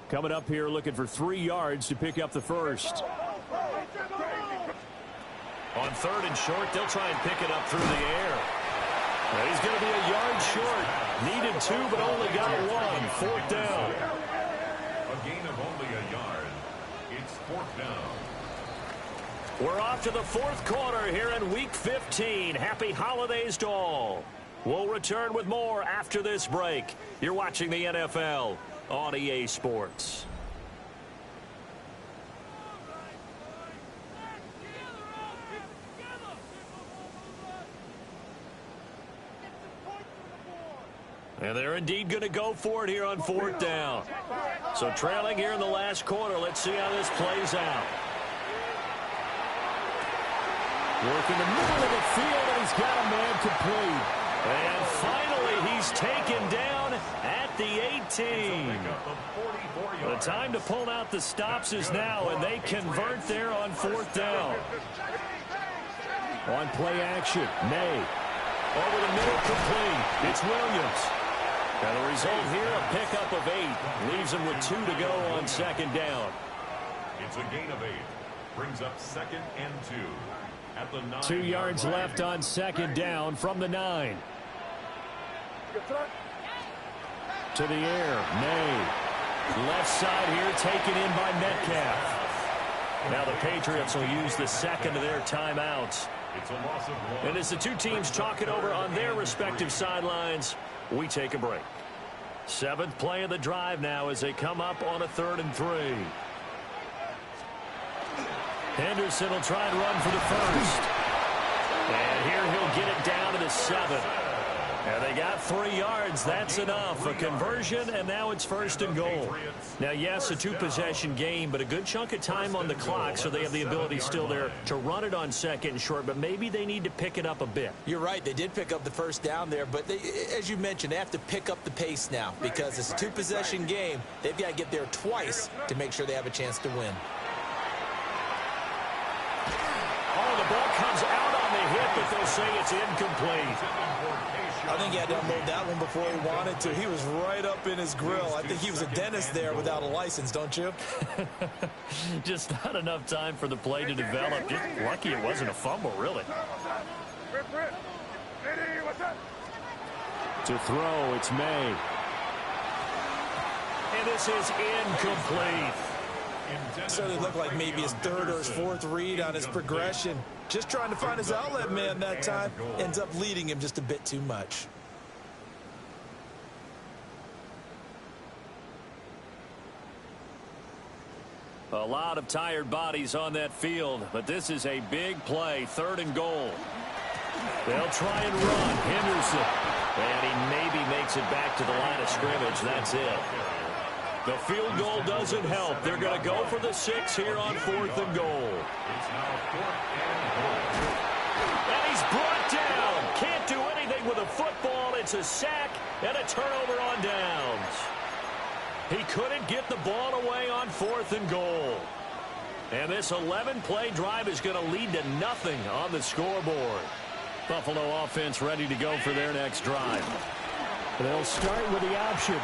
Coming up here looking for 3 yards to pick up the first. On 3rd and short, they'll try and pick it up through the air. Well, he's going to be a yard short. Needed 2, but only got 1. 4th down. A gain of only a yard. It's 4th down. We're off to the 4th quarter here in Week 15. Happy holidays to all. We'll return with more after this break. You're watching the NFL on EA Sports. And they're indeed going to go for it here on 4th down. So trailing here in the last quarter. Let's see how this plays out. Work in the middle of the field, and he's got a man complete. And finally, he's taken down at the 18. The time to pull out the stops is now, and they convert there on 4th down. On play action, May. Over the middle, complete. It's Williams. And the result here, a pickup of 8. Leaves him with 2 to go on 2nd down. It's a gain of 8. Brings up 2nd and 2. At the 9 2 yards left on 2nd down from the 9. To the air, May. Left side here, taken in by Metcalf. Now the Patriots will use the 2nd of their timeouts. It's a loss of 1. And as the two teams talk it over on their respective sidelines, we take a break. 7th play of the drive now as they come up on a 3rd and 3. Henderson will try and run for the first. And here he'll get it down to the 7. And they got 3 yards. That's enough. A conversion, and now it's 1st and goal. Now, yes, a 2-possession game, but a good chunk of time on the clock, so they have the ability still there to run it on 2nd and short, but maybe they need to pick it up a bit. You're right. They did pick up the 1st down there, but they, as you mentioned, they have to pick up the pace now because it's a 2-possession game. They've got to get there twice to make sure they have a chance to win. Oh, the ball comes out on the hit, but they'll say it's incomplete. I think he had to unload that one before he wanted to. He was right up in his grill. I think he was a dentist there without a license, don't you? Just not enough time for the play to develop. Just lucky it wasn't a fumble, really. To throw, it's May. And this is incomplete. So it looked like maybe his third or his fourth read on his progression. Just trying to find his outlet man that time. Ends up leading him just a bit too much. A lot of tired bodies on that field, but this is a big play, 3rd and goal. They'll try and run. Henderson. And he maybe makes it back to the line of scrimmage. That's it. The field goal doesn't help. They're going to go for the 6 here on 4th and goal. And he's brought down. Can't do anything with a football. It's a sack and a turnover on downs. He couldn't get the ball away on 4th and goal. And this 11-play drive is going to lead to nothing on the scoreboard. Buffalo offense ready to go for their next drive. They'll start with the option.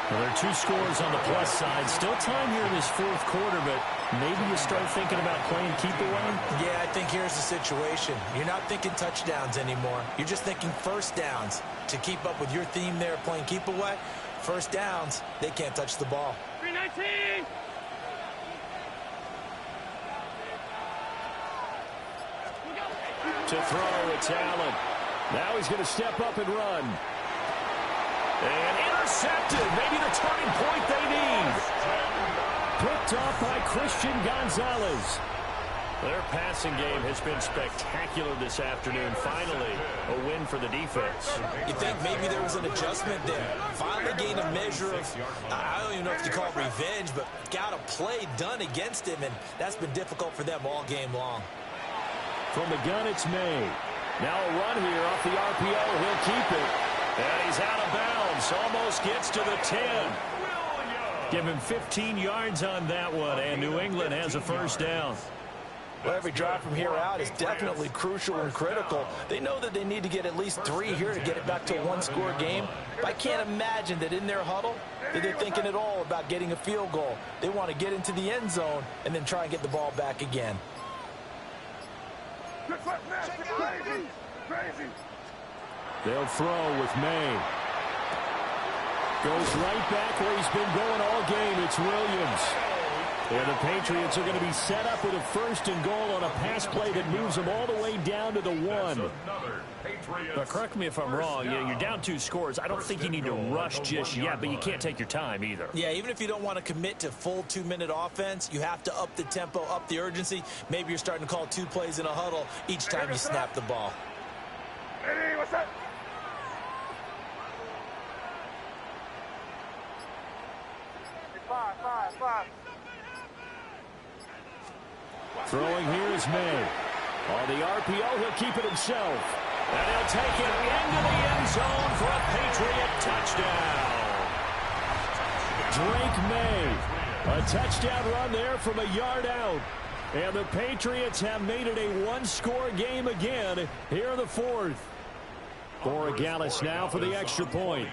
Well, there are 2 scores on the plus side. Still time here in this 4th quarter, but maybe you start thinking about playing keep away? Yeah, I think here's the situation. You're not thinking touchdowns anymore. You're just thinking first downs. To keep up with your theme there, playing keep away, first downs, they can't touch the ball. 319! To throw, it's Allen. Now he's going to step up and run. And intercepted. Maybe the turning point they need. Picked off by Christian Gonzalez. Their passing game has been spectacular this afternoon. Finally, a win for the defense. You think maybe there was an adjustment there. Finally gained a measure of, I don't even know if you call it revenge, but got a play done against him, and that's been difficult for them all game long. From the gun, it's May. Now a run here off the RPO. He'll keep it. And he's out of bounds. Almost gets to the 10. Give him 15 yards on that one, and New England has a first down. Well, every drive from here out is definitely crucial and critical. They know that they need to get at least 3 here to get it back to a one-score game. But I can't imagine that in their huddle that they're thinking at all about getting a field goal. They want to get into the end zone and then try and get the ball back again. Crazy! Crazy! They'll throw with May. Goes right back where he's been going all game. It's Williams. And the Patriots are going to be set up with a 1st and goal on a pass play that moves them all the way down to the 1. But correct me if I'm wrong. You're down 2 scores. I don't think you need to rush just yet, but you can't take your time either. Yeah, even if you don't want to commit to full 2-minute offense, you have to up the tempo, up the urgency. Maybe you're starting to call 2 plays in a huddle each time you snap the ball. Eddie, what's that? Five. Throwing here is May. On the RPO, he'll keep it himself. And he'll take it into the end zone for a Patriot touchdown. Drake May. A touchdown run there from a yard out. And the Patriots have made it a 1-score game again here in the 4th. Borregales now for the extra point.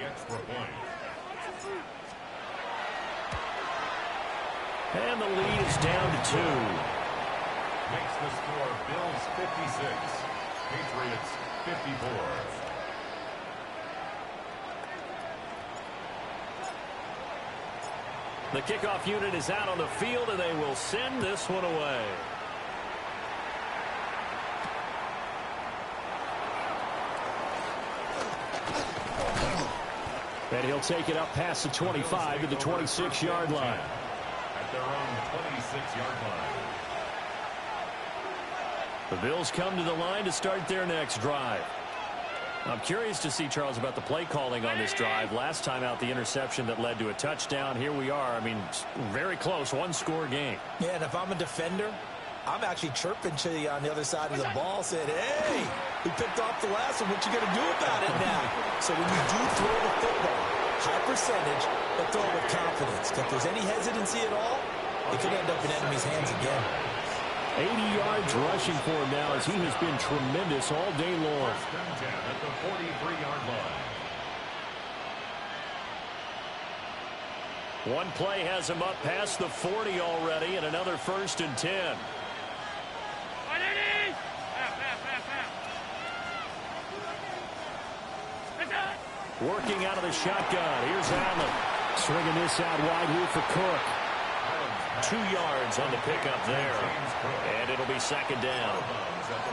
And the lead is down to 2. Makes the score Bills 56, Patriots 54. The kickoff unit is out on the field, and they will send this one away. And he'll take it up past the 25 to the 26-yard line. At their own 26-yard line. The Bills come to the line to start their next drive. I'm curious to see, Charles, about the play calling on this drive. Last time out, the interception that led to a touchdown. Here we are. I mean, very close, 1-score game. Yeah, and if I'm a defender, I'm actually chirping to you on the other side of the ball, saying, hey, we picked off the last one. What you going to do about it now? So when you do throw the football, high percentage, but throw it with confidence. If there's any hesitancy at all, it could end up in enemy's hands again. 80 yards rushing for him now as he has been tremendous all day long. First and 10 at the 43-yard line. One play has him up past the 40 already, and another 1st and 10. Working out of the shotgun. Here's Allen. Swinging this out wide here for Cook. 2 yards on the pickup there. And it'll be second down.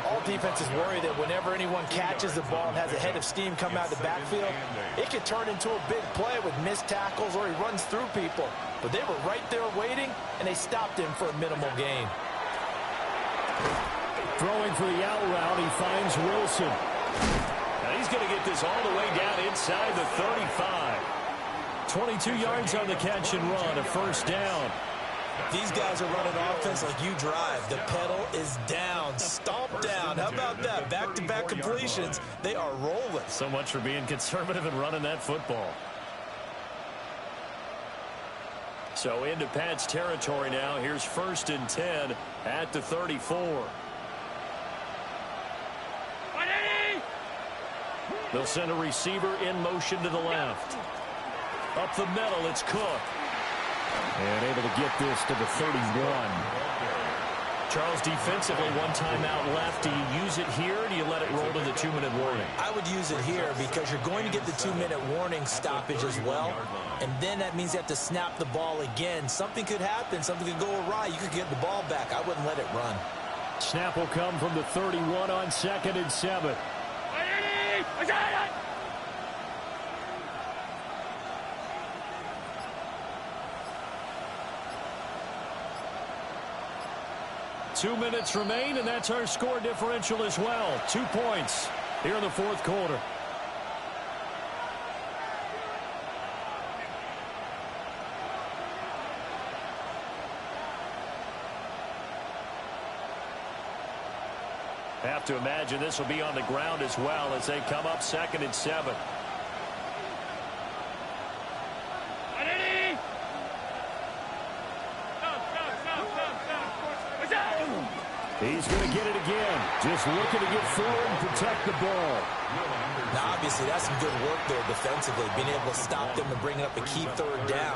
All defenses worry that whenever anyone catches the ball and has a head of steam come out of the backfield, it could turn into a big play with missed tackles or he runs through people. But they were right there waiting, and they stopped him for a minimal gain. Throwing for the out route, he finds Wilson. Now he's going to get this all the way down inside the 35. 22 yards on the catch and run, a first down. These guys are running offense like you drive. The pedal is down, stomp down. How about that? Back-to-back completions. They are rolling. So much for being conservative and running that football. So into Pat's territory now. Here's 1st and 10 at the 34. They'll send a receiver in motion to the left. Up the middle, it's Cook. And able to get this to the 31. Charles, defensively, 1 timeout left. Do you use it here, or do you let it roll to the 2-minute warning? I would use it here because you're going to get the 2-minute warning stoppage as well. And then that means you have to snap the ball again. Something could happen. Something could go awry. You could get the ball back. I wouldn't let it run. Snap will come from the 31 on 2nd and 7. 2 minutes remain, and that's our score differential as well. 2 points here in the 4th quarter. Have to imagine this will be on the ground as well as they come up 2nd and 7. He's going to get it again. Just looking to get forward and protect the ball. Now, obviously, that's some good work there defensively, being able to stop them and bring up a key 3rd down.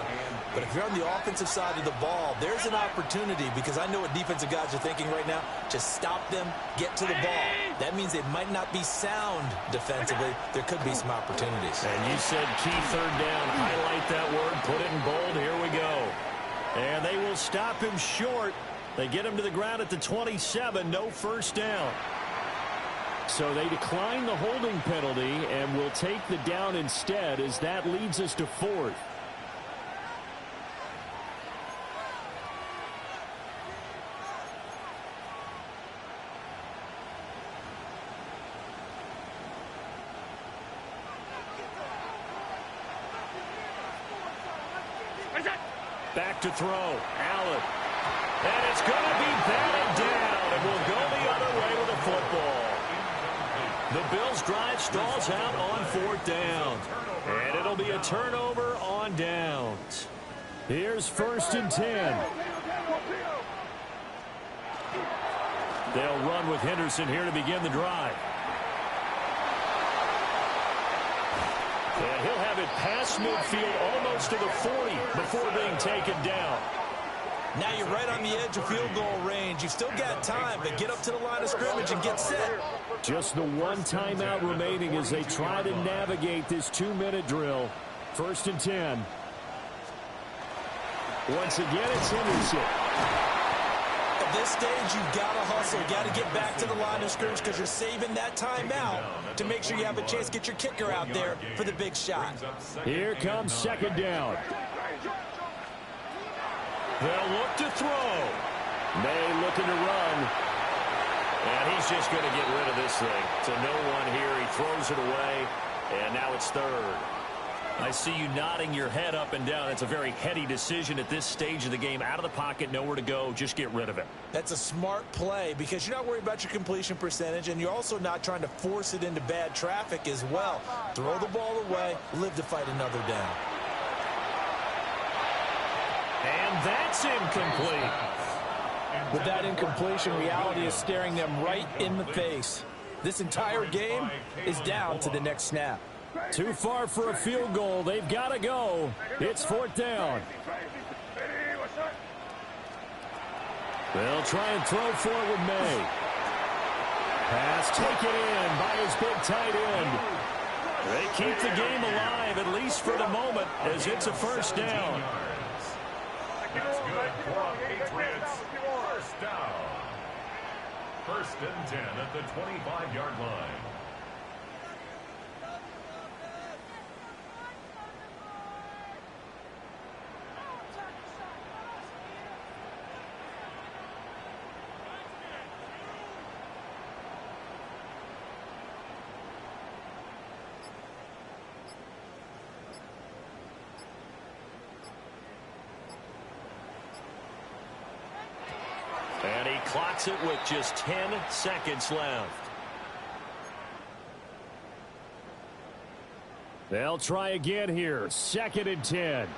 But if you're on the offensive side of the ball, there's an opportunity because I know what defensive guys are thinking right now. Just stop them, get to the ball. That means they might not be sound defensively. There could be some opportunities. And you said key 3rd down. Highlight that word. Put it in bold. Here we go. And they will stop him short. They get him to the ground at the 27. No first down. So they decline the holding penalty and will take the down instead as that leads us to 4th. Back to throw. Allen. And it's going to be batted down, and we'll go the other way with the football. The Bills' drive stalls out on 4th down. And it'll be a turnover on downs. Here's 1st and 10. They'll run with Henderson here to begin the drive. And he'll have it past midfield almost to the 40 before being taken down. Now you're right on the edge of field goal range. You've still got time, but get up to the line of scrimmage and get set. Just the 1 timeout remaining as they try to navigate this 2-minute drill. 1st and 10. Once again, it's Henderson. At this stage, you've got to hustle. You've got to get back to the line of scrimmage because you're saving that timeout to make sure you have a chance to get your kicker out there for the big shot. Here comes 2nd down. They'll look to throw. May looking to run. And he's just going to get rid of this thing. To no one here. He throws it away. And now it's 3rd. I see you nodding your head up and down. It's a very heady decision at this stage of the game. Out of the pocket, nowhere to go. Just get rid of it. That's a smart play because you're not worried about your completion percentage, and you're also not trying to force it into bad traffic as well. Throw the ball away. Live to fight another down. And that's incomplete. With that incompletion, reality is staring them right in the face. This entire game is down to the next snap. Too far for a field goal. They've got to go. It's 4th down. They'll try and throw for it with May. Pass taken in by his big tight end. They keep the game alive, at least for the moment, as it's a first down. That's good for a Patriots first down. 1st and 10 at the 25-yard line. And he clocks it with just 10 seconds left. They'll try again here. 2nd and 10.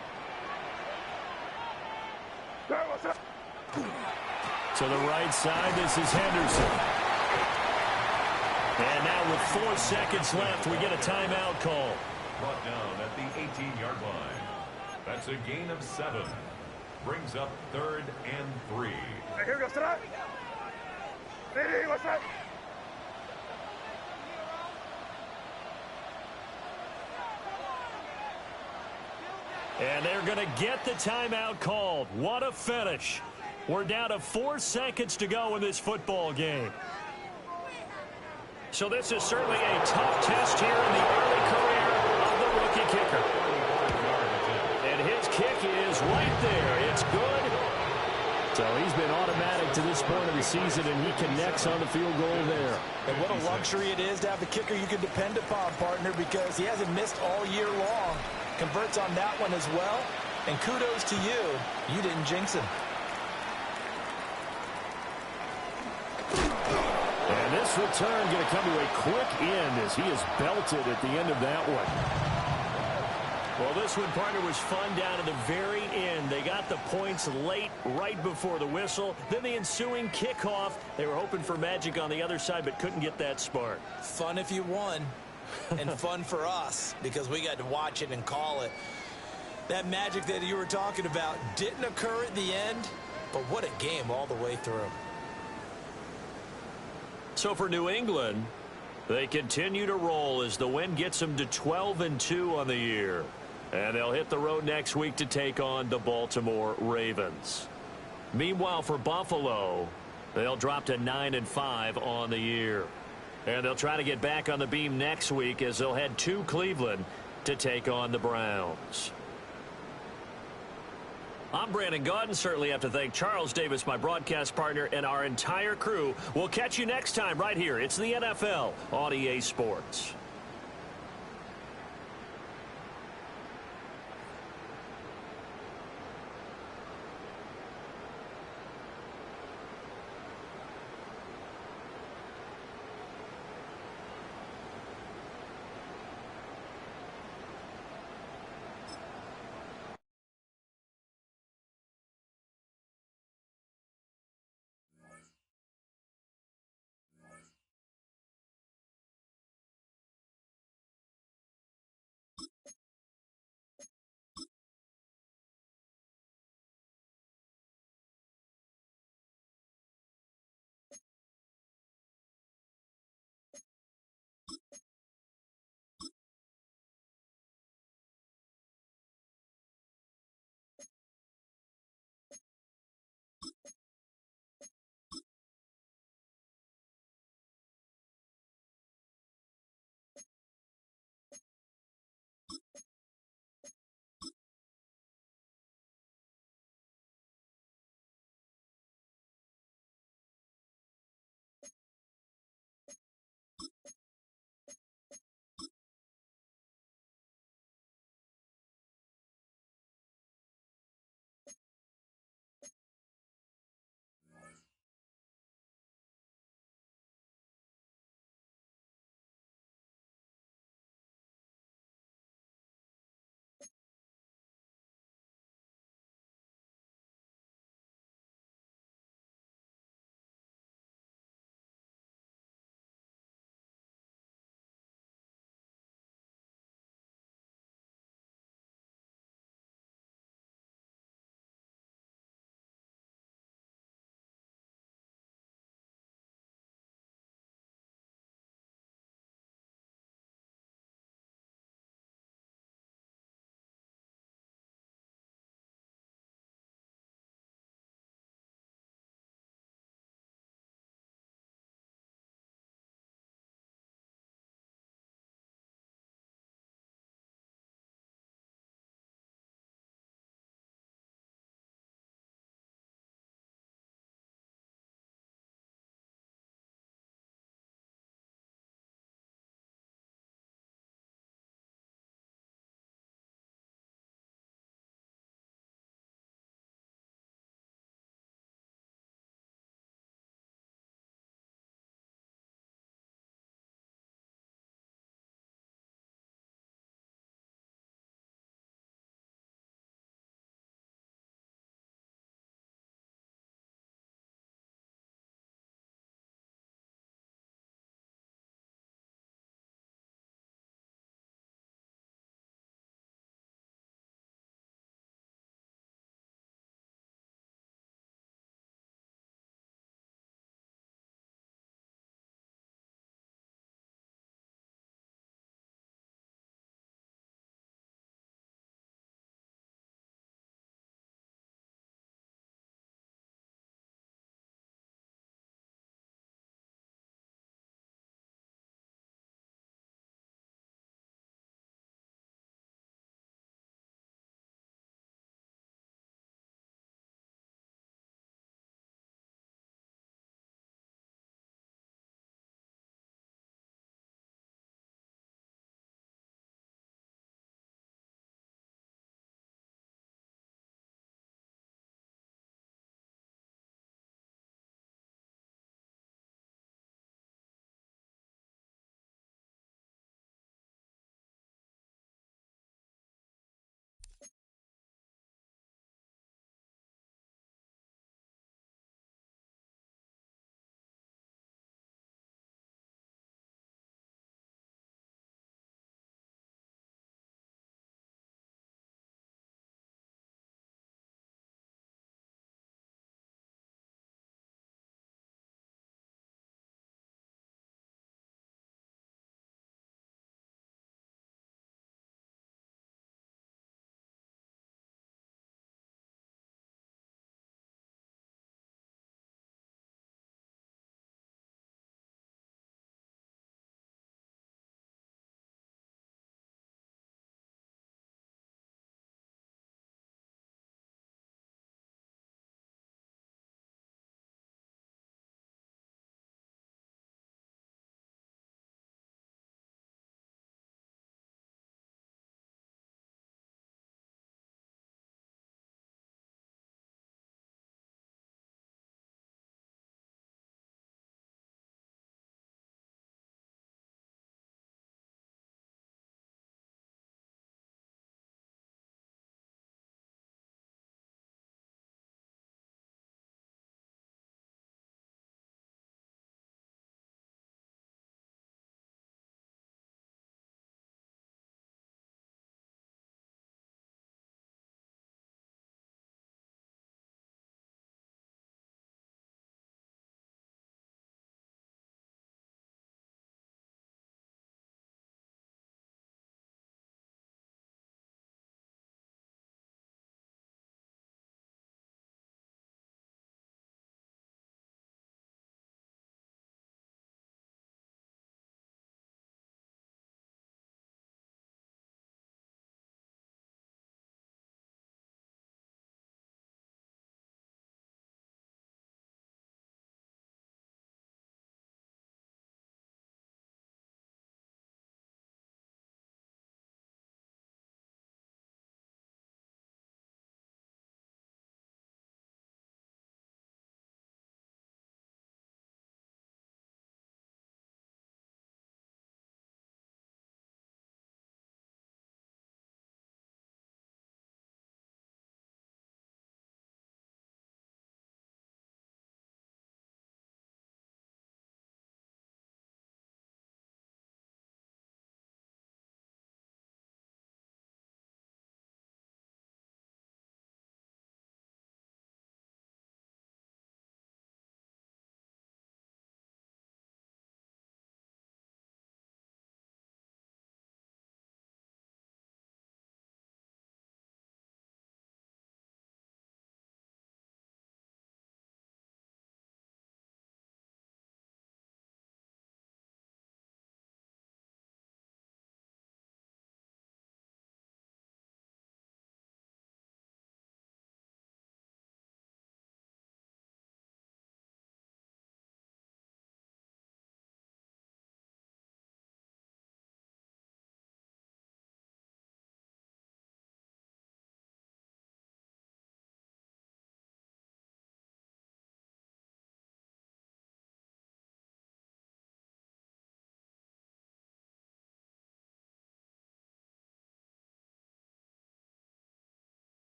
To the right side, this is Henderson. And now with 4 seconds left, we get a timeout call. Brought down at the 18-yard line. That's a gain of 7. Brings up 3rd and 3. Hey, here we go, stop. Hey, what's that? And they're going to get the timeout called. What a finish. We're down to 4 seconds to go in this football game. So this is certainly a tough test here in the early career of the rookie kicker. And his kick is right there. It's good. So he's been automatic to this point of the season, and he connects on the field goal there. And what a luxury it is to have a kicker you can depend upon, partner, because he hasn't missed all year long. Converts on that one as well. And kudos to you. You didn't jinx him. And this return going to come to a quick end as he is belted at the end of that one. Well, this one, partner, was fun down to the very end. They got the points late, right before the whistle. Then the ensuing kickoff. They were hoping for magic on the other side, but couldn't get that spark. Fun if you won, and fun for us, because we got to watch it and call it. That magic that you were talking about didn't occur at the end, but what a game all the way through. So for New England, they continue to roll as the win gets them to 12-2 on the year. And they'll hit the road next week to take on the Baltimore Ravens. Meanwhile, for Buffalo, they'll drop to 9-5 on the year. And they'll try to get back on the beam next week as they'll head to Cleveland to take on the Browns. I'm Brandon Gaudin. Certainly have to thank Charles Davis, my broadcast partner, and our entire crew. We'll catch you next time right here. It's the NFL on EA Sports.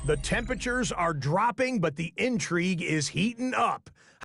The temperatures are dropping, but the intrigue is heating up.